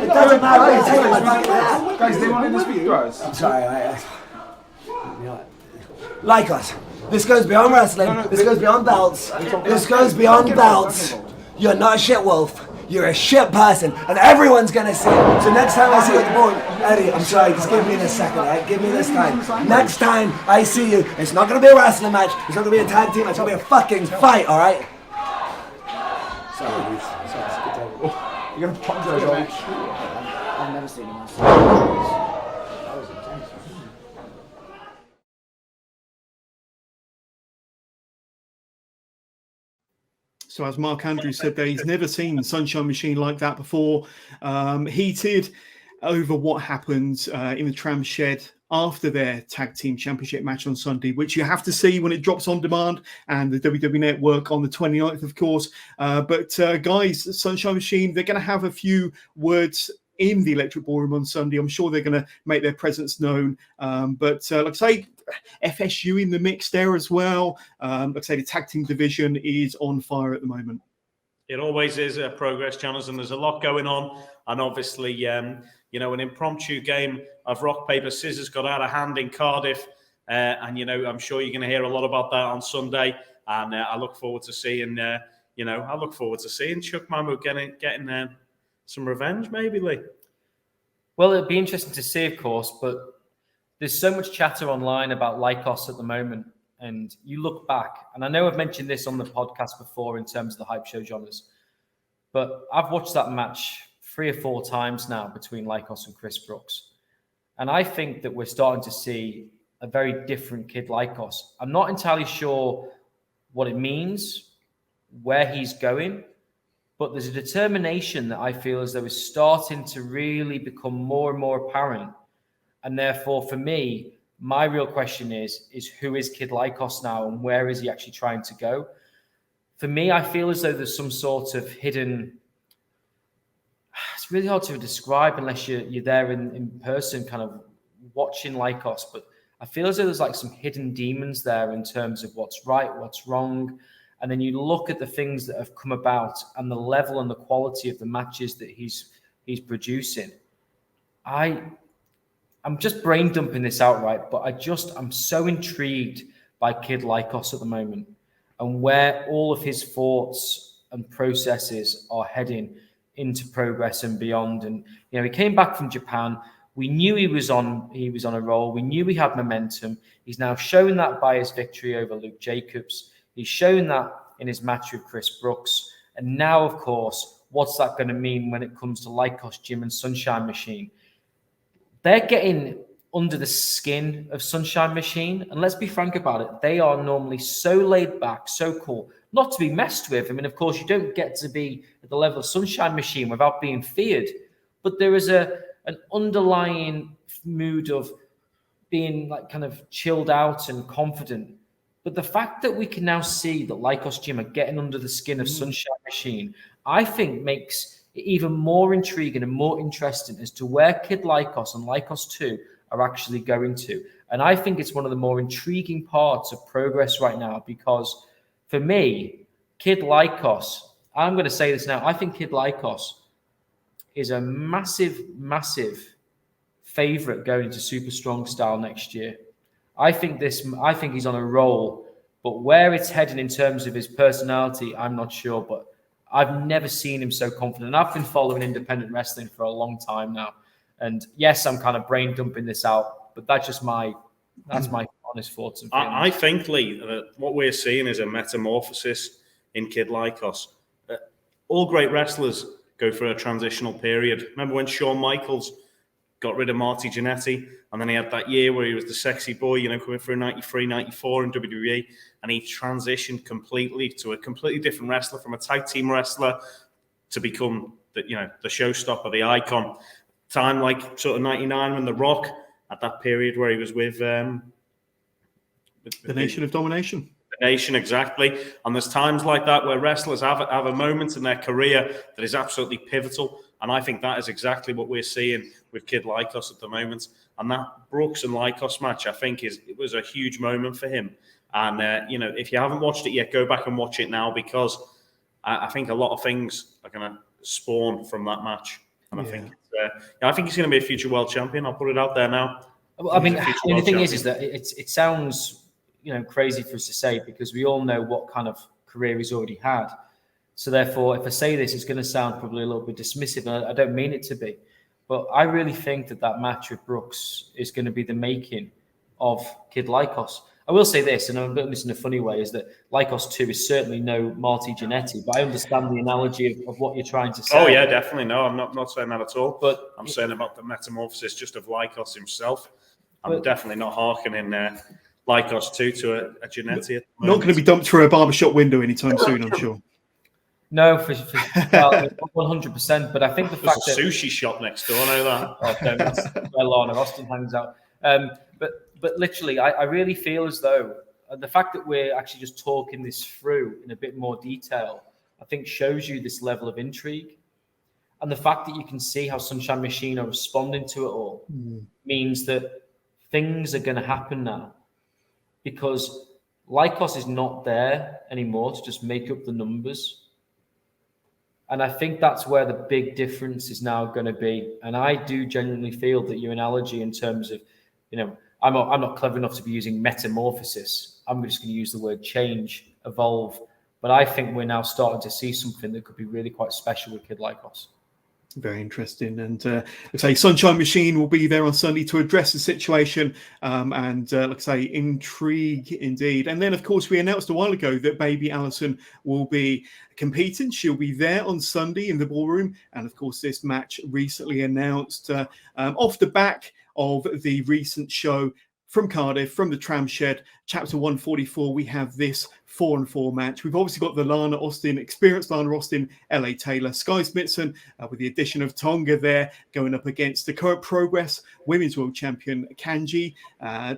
It doesn't matter. Guys, they wanted to speak to us. I'm sorry. Like us. This goes beyond wrestling. This goes beyond belts. This goes beyond belts. You're not a shit wolf. You're a shit person, and everyone's gonna see it. So next time I see you at the board, Eddie, I'm sorry, just give me this second, right? Give me this time. Next time I see you, it's not gonna be a wrestling match. It's not gonna be a tag team. It's gonna be a fucking fight, all right? Sorry. You're gonna apologize. I've never seen him. So as Mark Andrews said there, he's never seen Sunshine Machine like that before. Heated over what happened in the Tram Shed after their tag team championship match on Sunday, which you have to see when it drops on demand, and the WWE Network on the 29th, of course. But guys, Sunshine Machine, they're going to have a few words in the Electric Ballroom on Sunday. I'm sure they're going to make their presence known. But like I say, FSU in the mix there as well. Like I say, the tag team division is on fire at the moment. It always is a Progress channels, and there's a lot going on. And obviously, you know, an impromptu game of rock, paper, scissors got out of hand in Cardiff. And, I'm sure you're going to hear a lot about that on Sunday. And I look forward to seeing, Chuck Mammoth getting some revenge, maybe, Lee. Well, it'd be interesting to see, of course, but there's so much chatter online about Lykos at the moment. And you look back, and I know I've mentioned this on the podcast before in terms of the hype show genres, but I've watched that match 3 or 4 times now between Lykos and Chris Brooks. And I think that we're starting to see a very different Kid Lykos. I'm not entirely sure what it means, where he's going, but there's a determination that I feel as though is starting to really become more and more apparent. And therefore, for me, my real question is who is Kid Lykos now and where is he actually trying to go? For me, I feel as though there's some sort of hidden... It's really hard to describe unless you're there in person kind of watching Lykos, but I feel as though there's like some hidden demons there in terms of what's right, what's wrong. And then you look at the things that have come about and the level and the quality of the matches that he's producing. I'm just brain dumping this outright, but I'm so intrigued by Kid Lykos at the moment and where all of his thoughts and processes are heading into Progress and beyond. And, he came back from Japan. We knew he was on a roll. We knew he had momentum. He's now shown that by his victory over Luke Jacobs. He's shown that in his match with Chris Brooks. And now, of course, what's that going to mean when it comes to Lykos Gym and Sunshine Machine? They're getting under the skin of Sunshine Machine. And let's be frank about it. They are normally so laid back, so cool, not to be messed with. I mean, of course, you don't get to be at the level of Sunshine Machine without being feared. But there is an underlying mood of being like kind of chilled out and confident. But the fact that we can now see that Lykos Gym are getting under the skin of Sunshine Machine, I think makes it even more intriguing and more interesting as to where Kid Lykos and Lykos 2 are actually going to. And I think it's one of the more intriguing parts of Progress right now because for me, Kid Lykos, I'm going to say this now, I think Kid Lykos is a massive, massive favorite going into Super Strong Style next year. I think he's on a roll, but where it's heading in terms of his personality, I'm not sure, but I've never seen him so confident. I've been following independent wrestling for a long time now. And yes, I'm kind of brain dumping this out, but that's my honest thoughts and feelings. I think, Lee, that what we're seeing is a metamorphosis in Kid Lykos. All great wrestlers go through a transitional period. Remember when Shawn Michaels got rid of Marty Jannetty, and then he had that year where he was the sexy boy, coming through 93, 94 in WWE, and he transitioned completely to a completely different wrestler, from a tag team wrestler to become the showstopper, the icon. Time like sort of 99 when The Rock, at that period where he was with the Nation of Domination. The Nation, exactly. And there's times like that where wrestlers have a moment in their career that is absolutely pivotal. And I think that is exactly what we're seeing with Kid Lykos at the moment. And that Brooks and Lykos match, I think, it was a huge moment for him. And, if you haven't watched it yet, go back and watch it now, because I think a lot of things are going to spawn from that match. And I think he's going to be a future world champion. I'll put it out there now. I mean, the thing is that it sounds, crazy for us to say, because we all know what kind of career he's already had. So therefore, if I say this, it's going to sound probably a little bit dismissive, and I don't mean it to be. But I really think that match with Brooks is going to be the making of Kid Lykos. I will say this, and I'm doing this in a funny way, is that Lykos 2 is certainly no Marty Jannetty, but I understand the analogy of what you're trying to say. Oh, yeah, definitely. No, I'm not saying that at all. But I'm saying about the metamorphosis just of Lykos himself. I'm definitely not hearkening Lykos 2 to a Jannetty. Not going to be dumped through a barbershop window anytime soon, I'm sure. No, for 100%. But I think the fact that there's a sushi shop next door, I know that. That's where Lana Austin hangs out. But literally, I really feel as though the fact that we're actually just talking this through in a bit more detail, I think shows you this level of intrigue. And the fact that you can see how Sunshine Machine are responding to it all means that things are going to happen now. Because Lykos is not there anymore to just make up the numbers. And I think that's where the big difference is now going to be. And I do genuinely feel that your analogy in terms of, I'm not clever enough to be using metamorphosis. I'm just going to use the word change, evolve. But I think we're now starting to see something that could be really quite special with Kid Lycos. Very interesting. And like I say, Sunshine Machine will be there on Sunday to address the situation and like I say, intrigue indeed. And then, of course, we announced a while ago that Baby Allison will be competing. She'll be there on Sunday in the ballroom. And of course, this match recently announced off the back of the recent show from Cardiff, from the Tram Shed, Chapter 144, we have this 4-on-4 match. We've obviously got the Lana Austin, experienced Lana Austin, LA Taylor, Sky Smithson, with the addition of Tonga there, going up against the current Progress Women's World Champion, Kanji,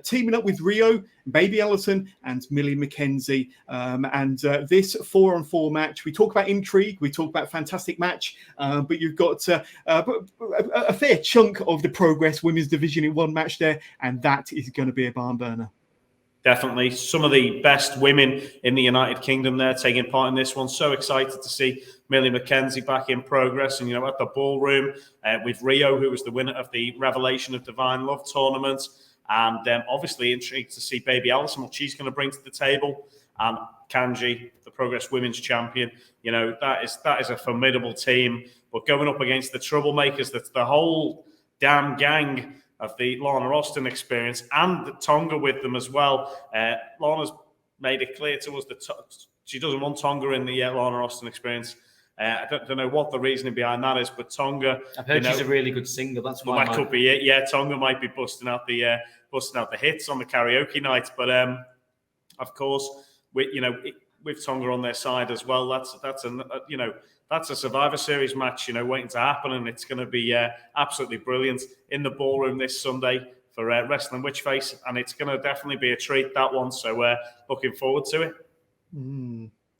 teaming up with Rio, Baby Allison, and Millie McKenzie. This 4-on-4 match, we talk about intrigue, we talk about fantastic match, but you've got a fair chunk of the Progress Women's Division in one match there, and that is going to be a barn burner. Definitely. Some of the best women in the United Kingdom there taking part in this one. So excited to see Millie McKenzie back in Progress and, at the ballroom with Rio, who was the winner of the Revelation of Divine Love tournament. And obviously intrigued to see Baby Allison, what she's going to bring to the table. And Kanji, the Progress Women's Champion. That is a formidable team. But going up against the troublemakers, that's the whole damn gang of the Lana Austin experience and the Tonga with them as well. Lana's made it clear to us that she doesn't want Tonga in the Lana Austin experience. I don't know what the reasoning behind that is, but Tonga... I've heard she's a really good singer. That's why. That could be it. Yeah, Tonga might be busting out the hits on the karaoke night. But of course, with Tonga on their side as well, that's a Survivor Series match, waiting to happen, and it's going to be absolutely brilliant in the ballroom this Sunday for Wrestling Witchface, and it's going to definitely be a treat, that one. So looking forward to it.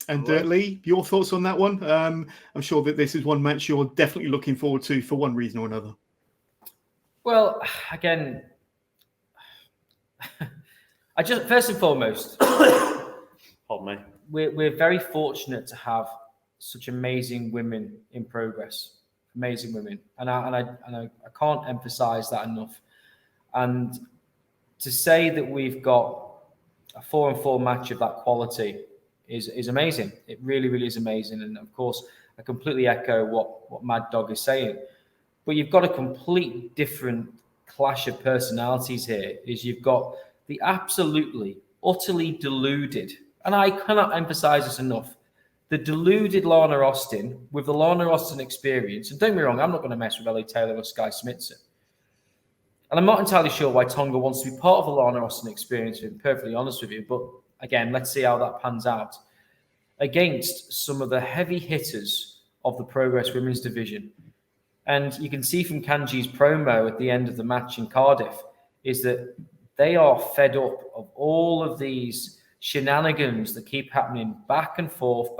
And Lee, your thoughts on that one? I'm sure that this is one match you're definitely looking forward to for one reason or another. Well, again, first and foremost, pardon me, we're very fortunate to have such amazing women in Progress, amazing women, and I can't emphasize that enough. And to say that we've got a 4-on-4 match of that quality is amazing. It really, really is amazing. And of course, I completely echo what Mad Dog is saying. But you've got a complete different clash of personalities here. You've got the absolutely, utterly deluded, and I cannot emphasize this enough, the deluded Lana Austin with the Lana Austin experience. And don't get me wrong, I'm not going to mess with LA Taylor or Sky Smithson. And I'm not entirely sure why Tonga wants to be part of the Lana Austin experience, to be perfectly honest with you. But again, let's see how that pans out. Against some of the heavy hitters of the Progress Women's Division. And you can see from Kanji's promo at the end of the match in Cardiff is that they are fed up of all of these shenanigans that keep happening back and forth.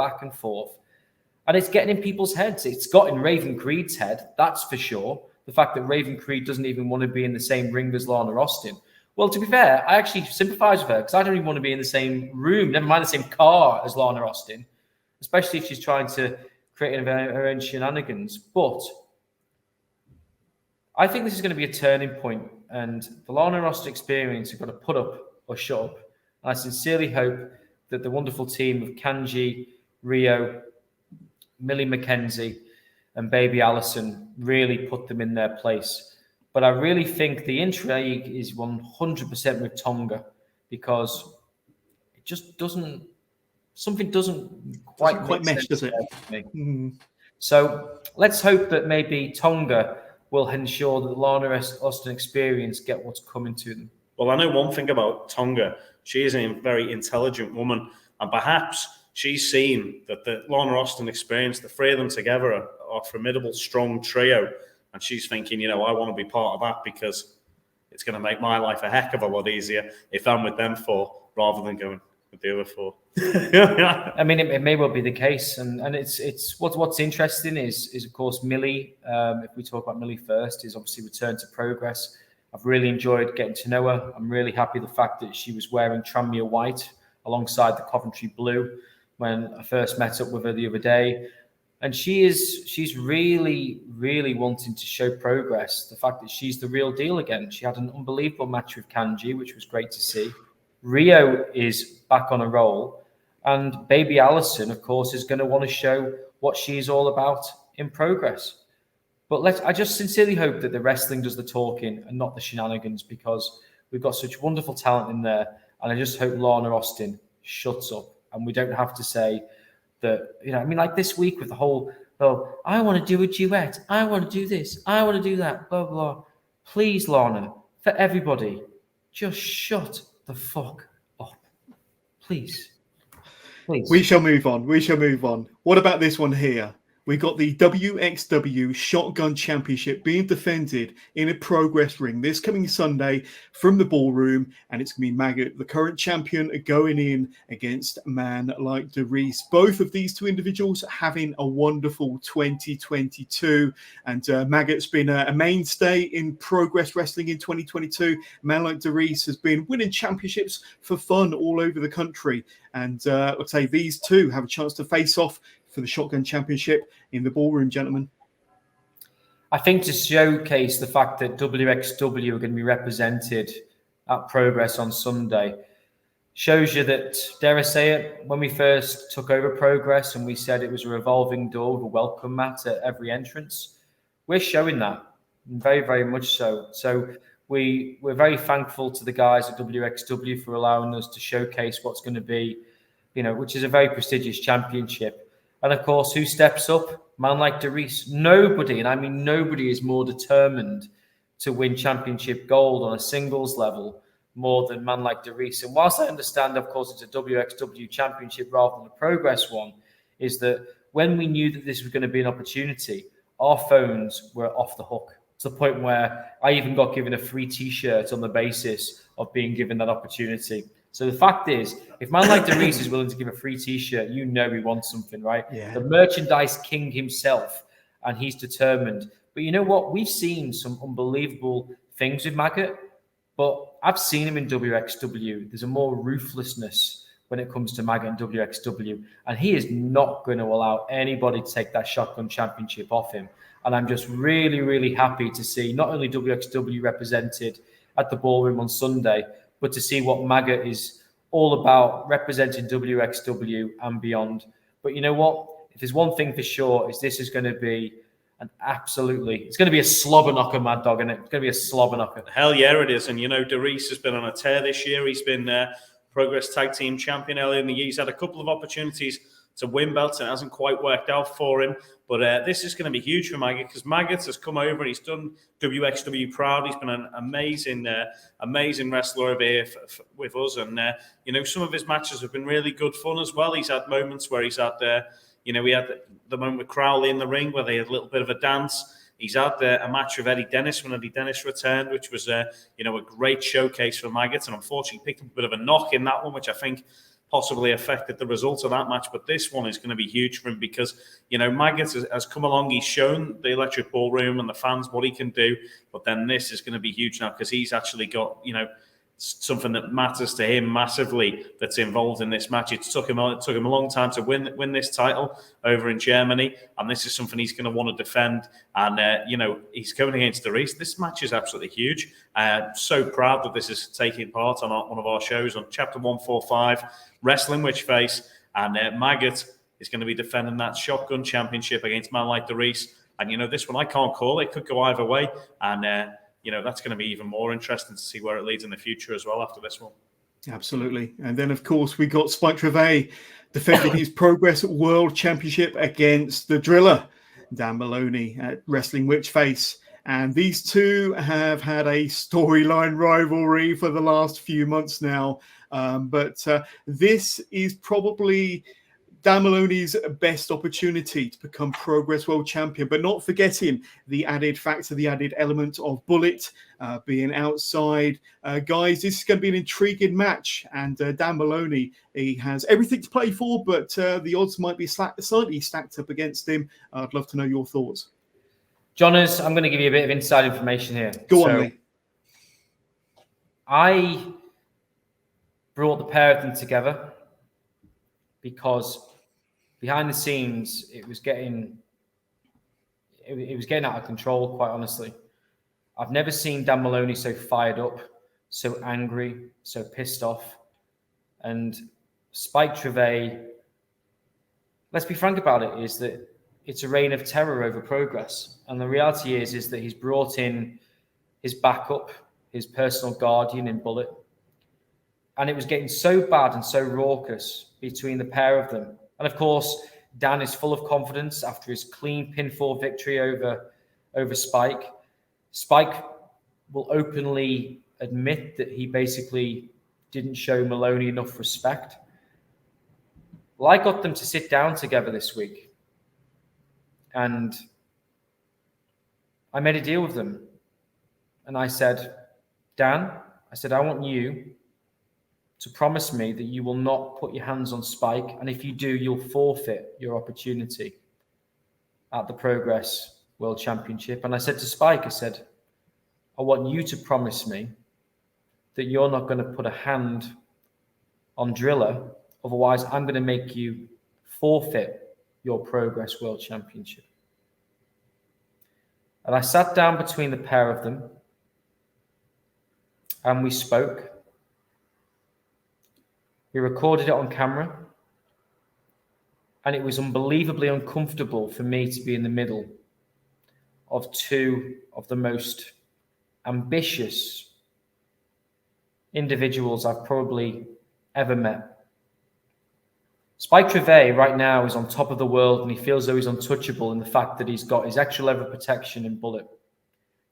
And it's getting in people's heads. It's got in Raven Creed's head, that's for sure. The fact that Raven Creed doesn't even want to be in the same ring as Lana Austin. Well, to be fair, I actually sympathize with her because I don't even want to be in the same room, never mind the same car as Lana Austin, especially if she's trying to create her own shenanigans. But I think this is going to be a turning point, and the Lana Austin experience have got to put up or shut up. And I sincerely hope that the wonderful team of Kanji, Rio, Millie McKenzie, and Baby Allison really put them in their place. But I really think the intrigue is 100% with Tonga because it just doesn't quite mesh, does it? So let's hope that maybe Tonga will ensure that the Lana Austin experience get what's coming to them. Well, I know one thing about Tonga. She is a very intelligent woman, and perhaps she's seen that the Lana Austin experience, the three of them together are a formidable, strong trio. And she's thinking, I want to be part of that because it's going to make my life a heck of a lot easier if I'm with them four rather than going with the other four. I mean, it may well be the case. And it's what's interesting is of course, Millie, if we talk about Millie first, is obviously returned to Progress. I've really enjoyed getting to know her. I'm really happy the fact that she was wearing Tranmere white alongside the Coventry blue when I first met up with her the other day. And she's really, really wanting to show progress. The fact that she's the real deal again. She had an unbelievable match with Kanji, which was great to see. Rio is back on a roll. And baby Allison, of course, is going to want to show what she's all about in Progress. But I just sincerely hope that the wrestling does the talking and not the shenanigans, because we've got such wonderful talent in there. And I just hope Lana Austin shuts up and we don't have to say that, like this week with the whole, I want to do a duet. I want to do this. I want to do that. Blah, blah. Please, Lana, for everybody, just shut the fuck up. Please. Please. We shall move on. What about this one here? We got the WXW Shotgun Championship being defended in a Progress ring this coming Sunday from the ballroom, and it's going to be Maggot, the current champion, going in against a man like DeReiss. Both of these two individuals having a wonderful 2022, and Maggot's been a mainstay in Progress Wrestling in 2022. A man like DeReiss has been winning championships for fun all over the country, and I'd say these two have a chance to face off for the Shotgun Championship in the ballroom, gentlemen. I think to showcase the fact that WXW are going to be represented at Progress on Sunday shows you that, dare I say it, when we first took over Progress and we said it was a revolving door with a welcome mat at every entrance, we're showing that very, very much so. So we're very thankful to the guys at WXW for allowing us to showcase what's going to be, which is a very prestigious championship. And of course, who steps up? Man like DeReiss. Nobody, and I mean nobody, is more determined to win championship gold on a singles level more than man like DeReiss. And whilst I understand, of course, it's a WXW championship rather than a Progress one, is that when we knew that this was going to be an opportunity, our phones were off the hook, to the point where I even got given a free T-shirt on the basis of being given that opportunity. So the fact is, if man like DeReiss is willing to give a free T-shirt, he wants something, right? Yeah. The merchandise king himself, and he's determined. But you know what? We've seen some unbelievable things with Maggot, but I've seen him in WXW. There's a more ruthlessness when it comes to Maggot and WXW, and he is not going to allow anybody to take that Shotgun Championship off him. And I'm just really, really happy to see not only WXW represented at the ballroom on Sunday, but to see what Maggot is all about, representing WXW and beyond. But you know what? If there's one thing for sure, is this is going to be it's going to be a slobber knocker, Mad Dog, isn't it? It's going to be a slobber knocker. Hell yeah, it is. And DeReiss has been on a tear this year. He's been Progress Tag Team Champion earlier in the year. He's had a couple of opportunities to win belts, and it hasn't quite worked out for him. But this is going to be huge for Maggot, because Maggot has come over and he's done WXW proud. He's been an amazing wrestler over here with us. And, some of his matches have been really good fun as well. He's had moments where he's had, we had the moment with Crowley in the ring where they had a little bit of a dance. He's had a match with Eddie Dennis when Eddie Dennis returned, which was, a great showcase for Maggot. And unfortunately picked up a bit of a knock in that one, which I think possibly affected the results of that match. But this one is going to be huge for him because, Maggot has come along. He's shown the Electric Ballroom and the fans what he can do. But then this is going to be huge now because he's actually got, something that matters to him massively that's involved in this match. It took him a long time to win this title over in Germany, and this is something he's going to want to defend. And he's going against DeReiss. This match is absolutely huge. So proud that this is taking part on one of our shows on Chapter 145, Wrestling Which Face, and Maggot is going to be defending that Shotgun Championship against man like DeReiss. And this one I can't call. It could go either way, and that's going to be even more interesting to see where it leads in the future as well after this one. Absolutely. And then, of course, we got Spike Trivet defending his Progress World Championship against the Driller, Dan Maloney, at Wrestling Which Face. And these two have had a storyline rivalry for the last few months now. But this is probably Dan Maloney's best opportunity to become Progress World Champion, but not forgetting the added factor, the added element of Bullet being outside. Guys, this is going to be an intriguing match, and Dan Maloney, he has everything to play for, but the odds might be slightly stacked up against him. I'd love to know your thoughts. Johners, I'm going to give you a bit of inside information here. Go on, Lee. I brought the pair of them together because behind the scenes, it was getting out of control, quite honestly. I've never seen Dan Maloney so fired up, so angry, so pissed off. And Spike Trivet, let's be frank about it, is that it's a reign of terror over Progress. And the reality is that he's brought in his backup, his personal guardian in Bullet. And it was getting so bad and so raucous between the pair of them. And of course, Dan is full of confidence after his clean pinfall victory over Spike. Spike will openly admit that he basically didn't show Maloney enough respect. Well, I got them to sit down together this week. And I made a deal with them. And I said, Dan, I want you to promise me that you will not put your hands on Spike. And if you do, you'll forfeit your opportunity at the Progress World Championship. And I said to Spike, I want you to promise me that you're not going to put a hand on Driller. Otherwise, I'm going to make you forfeit your Progress World Championship. And I sat down between the pair of them and we spoke. We recorded it on camera. And it was unbelievably uncomfortable for me to be in the middle of two of the most ambitious individuals I've probably ever met. Spike Trivet right now is on top of the world and he feels though he's untouchable in the fact that he's got his extra level of protection in Bullet.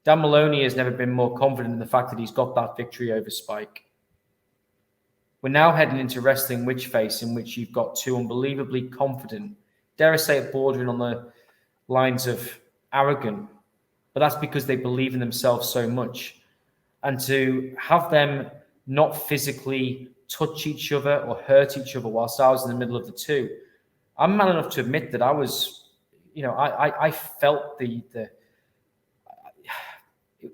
Dan Maloney has never been more confident in the fact that he's got that victory over Spike. We're now heading into Wrestling Witchface, in which you've got two unbelievably confident, dare I say it, bordering on the lines of arrogant, but that's because they believe in themselves so much. And to have them not physically touch each other or hurt each other whilst I was in the middle of the two, I'm man enough to admit that I was, I felt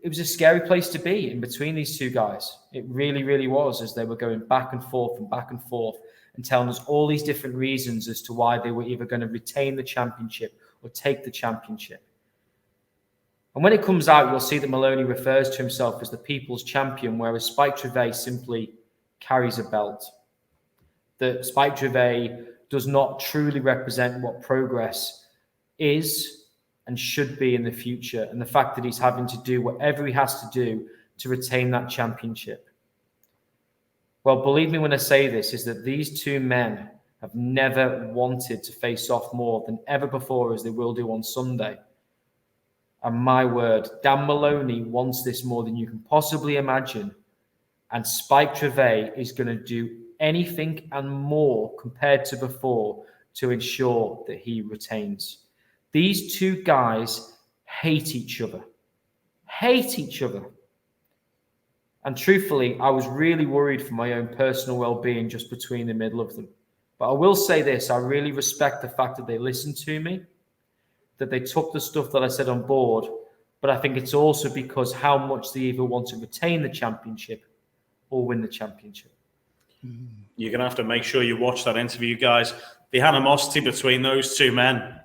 it was a scary place to be in between these two guys. It really, really was, as they were going back and forth and telling us all these different reasons as to why they were either going to retain the championship or take the championship. And when it comes out, you'll see that Maloney refers to himself as the people's champion, whereas Spike Trivet simply carries a belt. That Spike Trivet does not truly represent what Progress is and should be in the future, and the fact that he's having to do whatever he has to do to retain that championship. Well, believe me when I say this, is that these two men have never wanted to face off more than ever before, as they will do on Sunday. And my word, Dan Maloney wants this more than you can possibly imagine. And Spike Trivet is going to do anything and more compared to before to ensure that he retains. These two guys hate each other. Hate each other. And truthfully, I was really worried for my own personal well-being just between the middle of them. But I will say this, I really respect the fact that they listened to me, that they took the stuff that I said on board, but I think it's also because how much they either want to retain the championship or win the championship. You're going to have to make sure you watch that interview, guys. The animosity between those two men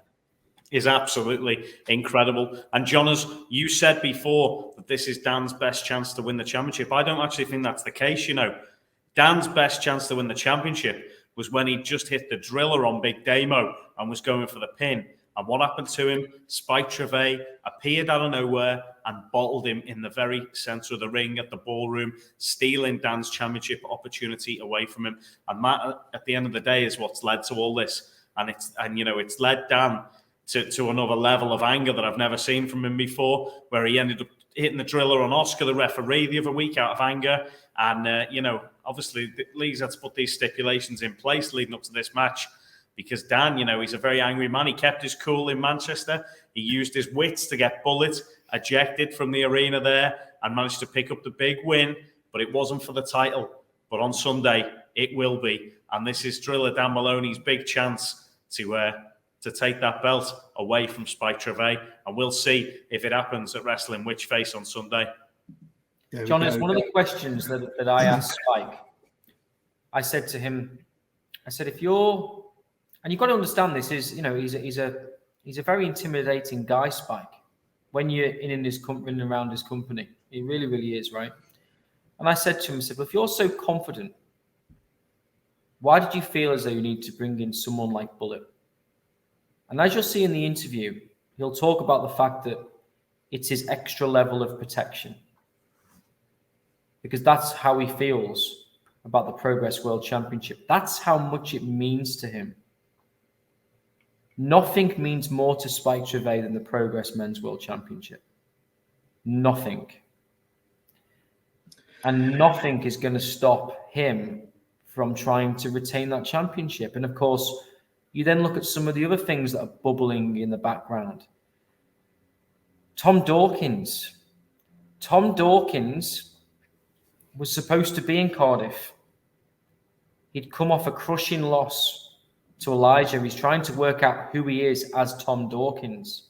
is absolutely incredible. And John, as you said before, that this is Dan's best chance to win the championship. I don't actually think that's the case, Dan's best chance to win the championship was when he just hit the driller on Big Damo and was going for the pin. And what happened to him? Spike Trivet appeared out of nowhere and bottled him in the very center of the ring at the ballroom, stealing Dan's championship opportunity away from him. And that, at the end of the day, is what's led to all this. And it's led Dan to another level of anger that I've never seen from him before, where he ended up hitting the driller on Oscar, the referee, the other week out of anger. And, obviously, the league's had to put these stipulations in place leading up to this match because Dan, he's a very angry man. He kept his cool in Manchester. He used his wits to get Bullet ejected from the arena there and managed to pick up the big win, but it wasn't for the title. But on Sunday, it will be. And this is Driller Dan Maloney's big chance to take that belt away from Spike Trivet, and we'll see if it happens at Wrestling Witchface on Sunday. John, it's one of the questions that I asked Spike. I said to him, if you're And you've got to understand this is, he's a very intimidating guy, Spike. When you're in his company and around his company, he really, really is, right? And I said to him, well, if you're so confident, why did you feel as though you need to bring in someone like Bullet? And as you'll see in the interview, he'll talk about the fact that it's his extra level of protection. Because that's how he feels about the Progress World Championship. That's how much it means to him. Nothing means more to Spike Trivet than the Progress Men's World Championship. Nothing. And nothing is going to stop him from trying to retain that championship. And of course, you then look at some of the other things that are bubbling in the background. Tom Dawkins. Tom Dawkins was supposed to be in Cardiff. He'd come off a crushing loss to Elijah. He's trying to work out who he is as Tom Dawkins.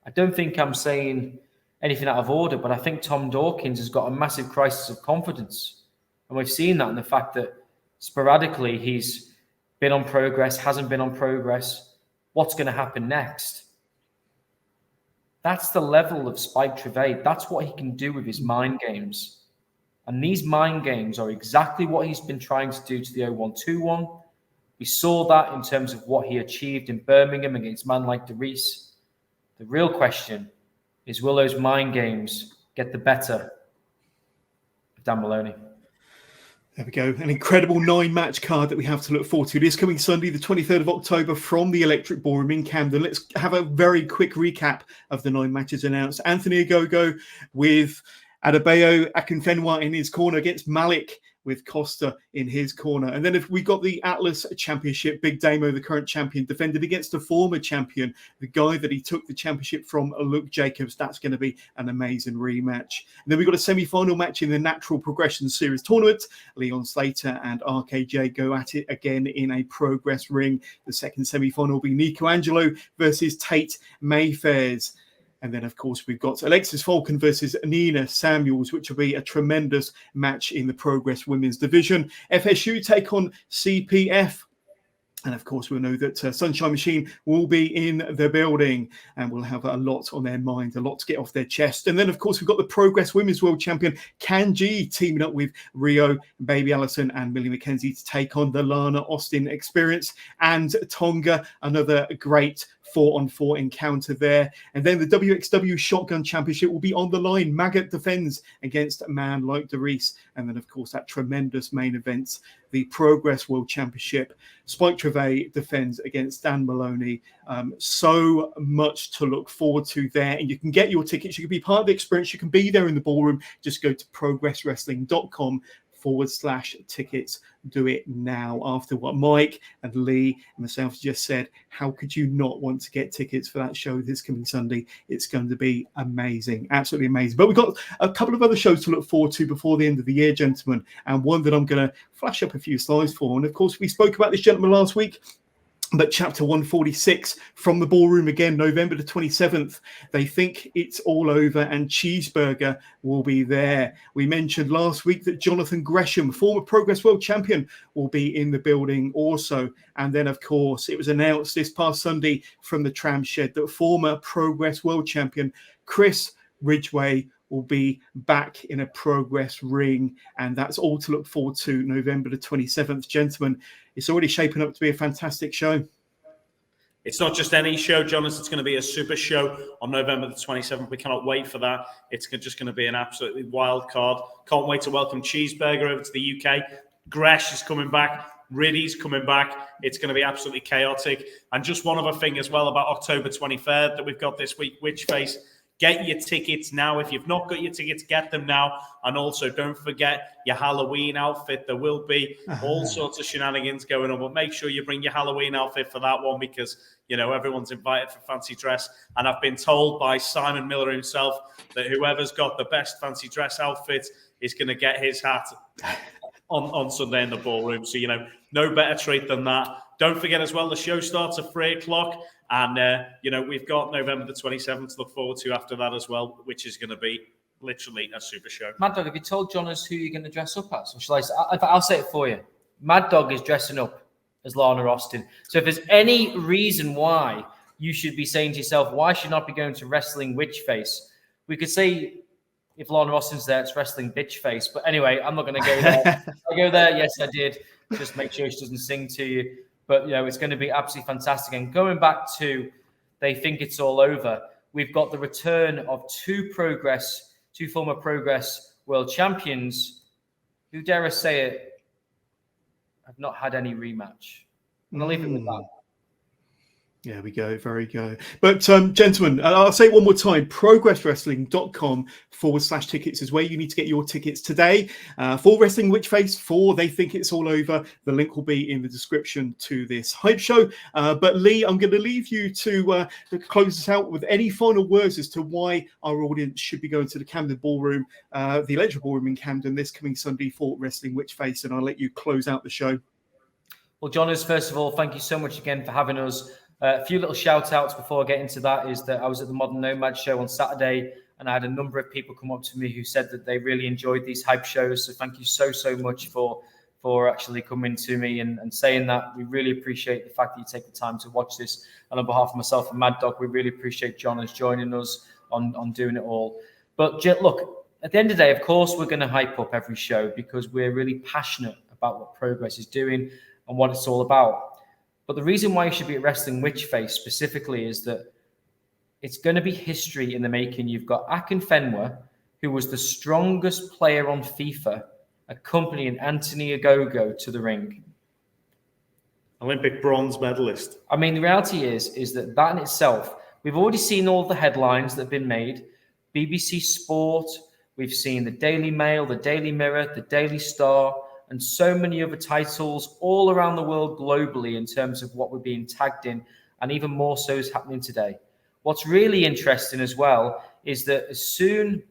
I don't think I'm saying anything out of order, but I think Tom Dawkins has got a massive crisis of confidence. And we've seen that in the fact that sporadically he's been on Progress, hasn't been on Progress. What's going to happen next? That's the level of Spike Trivet. That's what he can do with his mind games. And these mind games are exactly what he's been trying to do to the 0121. We saw that in terms of what he achieved in Birmingham against a man like DeReese. The real question is, will those mind games get the better of Dan Maloney? There we go. An incredible 9-match card that we have to look forward to. It is coming Sunday, the 23rd of October from the Electric Ballroom in Camden. Let's have a very quick recap of the 9 matches announced. Anthony Ogogo with Adebayo Akinfenwa in his corner against Malik with Costa in his corner. And then if we got the Atlas Championship, Big Damo, the current champion, defended against a former champion, the guy that he took the championship from, Luke Jacobs. That's going to be an amazing rematch. And then we got a semi-final match in the Natural Progression Series tournament. Leon Slater and Rkj go at it again in a Progress ring. The second semi-final will be Nico Angelo versus Tate Mayfairs. And then, of course, we've got Alexis Falcon versus Nina Samuels, which will be a tremendous match in the Progress Women's Division. FSU take on CPF. And, of course, we'll know that Sunshine Machine will be in the building and will have a lot on their mind, a lot to get off their chest. And then, of course, we've got the Progress Women's World Champion, Kanji, teaming up with Rio, Baby Allison and Millie McKenzie to take on the Lana Austin Experience. And Tonga, another great 4-on-4 encounter there. And then the WXW Shotgun Championship will be on the line. Maggot defends against a man like DeReese. And then, of course, that tremendous main event, the Progress World Championship. Spike Trivet defends against Dan Maloney. So much to look forward to there. And you can get your tickets. You can be part of the experience. You can be there in the ballroom. Just go to progresswrestling.com/tickets. Do it now. After what Mike and Lee and myself just said, how could you not want to get tickets for that show this coming Sunday? It's going to be amazing, absolutely amazing. But we've got a couple of other shows to look forward to before the end of the year, gentlemen, and one that I'm going to flash up a few slides for. And of course, we spoke about this gentleman last week. But chapter 146 from the ballroom again, November the 27th. They think it's all over and Cheeseburger will be there. We mentioned last week that Jonathan Gresham, former Progress World Champion, will be in the building also. And then, of course, it was announced this past Sunday from the Tram Shed that former Progress World Champion Chris Ridgway will be back in a Progress ring. And that's all to look forward to November the 27th. Gentlemen, it's already shaping up to be a fantastic show. It's not just any show, Jonas. It's going to be a super show on November the 27th. We cannot wait for that. It's just going to be an absolutely wild card. Can't wait to welcome Cheeseburger over to the UK. Gresh is coming back. Riddy's coming back. It's going to be absolutely chaotic. And just one other thing as well about October 23rd that we've got this week, Witchface. Get your tickets now. If you've not got your tickets, get them now. And also, don't forget your Halloween outfit. There will be all sorts of shenanigans going on, but make sure you bring your Halloween outfit for that one because, you know, everyone's invited for fancy dress. And I've been told by Simon Miller himself that whoever's got the best fancy dress outfit is going to get his hat on Sunday in the ballroom. So, you know, no better treat than that. Don't forget as well, the show starts at 3 o'clock. And, you know, we've got November the 27th to look forward to after that as well, which is going to be literally a super show. Mad Dog, have you told Jonas who you're going to dress up as? Or shall I'll say it for you. Mad Dog is dressing up as Lana Austin. So if there's any reason why you should be saying to yourself, why should I not be going to Wrestling Witch Face? We could say, if Lana Austin's there, it's Wrestling Bitch Face. But anyway, I'm not going to go there. I go there. Yes, I did. Just make sure she doesn't sing to you. But, it's going to be absolutely fantastic. And going back to they think it's all over, we've got the return of two former Progress world champions who, dare I say it, have not had any rematch. I'm going to leave it with that. There we go. Very good. But, gentlemen, I'll say it one more time. PROGRESSWrestling.com/tickets is where you need to get your tickets today. For Wrestling Witch Face 4, they think it's all over. The link will be in the description to this hype show. But, Lee, I'm going to leave you to close us out with any final words as to why our audience should be going to the Camden Ballroom, the Electric Ballroom in Camden this coming Sunday for Wrestling Witch Face. And I'll let you close out the show. Well, Johners, first of all, thank you so much again for having us. A few little shout outs before I get into that is that I was at the Modern Nomad show on Saturday and I had a number of people come up to me who said that they really enjoyed these hype shows. So thank you so much for actually coming to me and saying that. We really appreciate the fact that you take the time to watch this. And on behalf of myself and Mad Dog, we really appreciate John as joining us on doing it all. But look, at the end of the day, of course, we're going to hype up every show because we're really passionate about what Progress is doing and what it's all about. But the reason why you should be at Wrestling Witch Face specifically is that it's going to be history in the making. You've got Akin Fenwa, who was the strongest player on FIFA, accompanying Anthony Ogogo to the ring. Olympic bronze medalist. I mean, the reality is that in itself, we've already seen all the headlines that have been made. BBC Sport, we've seen the Daily Mail, the Daily Mirror, the Daily Star, and so many other titles all around the world globally in terms of what we're being tagged in, and even more so is happening today. What's really interesting as well is that as soon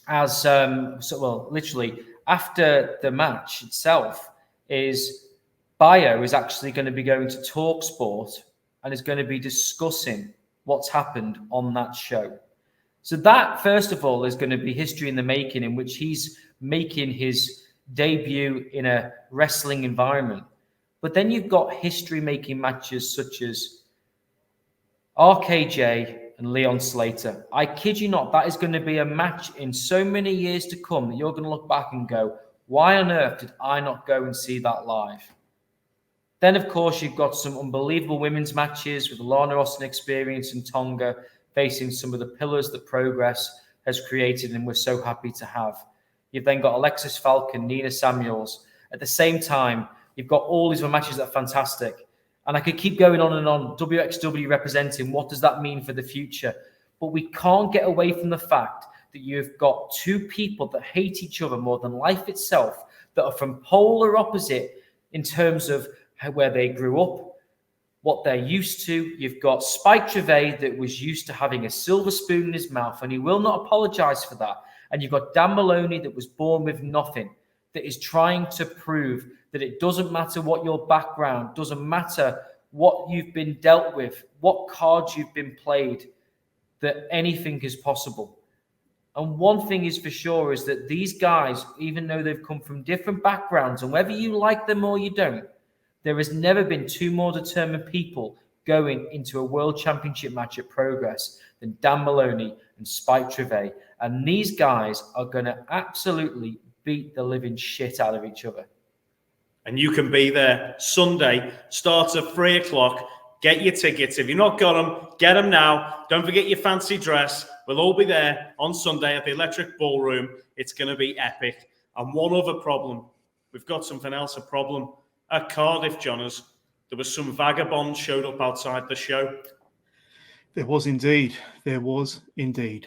as, literally after the match itself, is Bio is actually going to be going to TalkSport and is going to be discussing what's happened on that show. So that, first of all, is going to be history in the making, in which he's making his debut in a wrestling environment. But then you've got history-making matches such as Rkj and Leon Slater. I kid you not, that is going to be a match in so many years to come that you're going to look back and go, why on earth did I not go and see that live? Then, of course, you've got some unbelievable women's matches with the Lana Austin Experience and Tonga facing some of the pillars that Progress has created and we're so happy to have. You've then got Alexis, Falcon, Nina Samuels. At the same time, you've got all these matches that are fantastic. And I could keep going on and on. WXW representing, what does that mean for the future? But we can't get away from the fact that you've got two people that hate each other more than life itself, that are from polar opposite in terms of where they grew up, what they're used to. You've got Spike Trivet that was used to having a silver spoon in his mouth, and he will not apologize for that. And you've got Dan Maloney that was born with nothing, that is trying to prove that it doesn't matter what your background, doesn't matter what you've been dealt with, what cards you've been played, that anything is possible. And one thing is for sure is that these guys, even though they've come from different backgrounds, and whether you like them or you don't, there has never been two more determined people going into a world championship match at Progress than Dan Maloney and Spike Trivet. And these guys are going to absolutely beat the living shit out of each other. And you can be there Sunday, starts at 3 o'clock. Get your tickets. If you've not got them, get them now. Don't forget your fancy dress. We'll all be there on Sunday at the Electric Ballroom. It's going to be epic. And one other problem. We've got something else, a problem. At Cardiff, Johners, there was some vagabond showed up outside the show. There was indeed. There was indeed.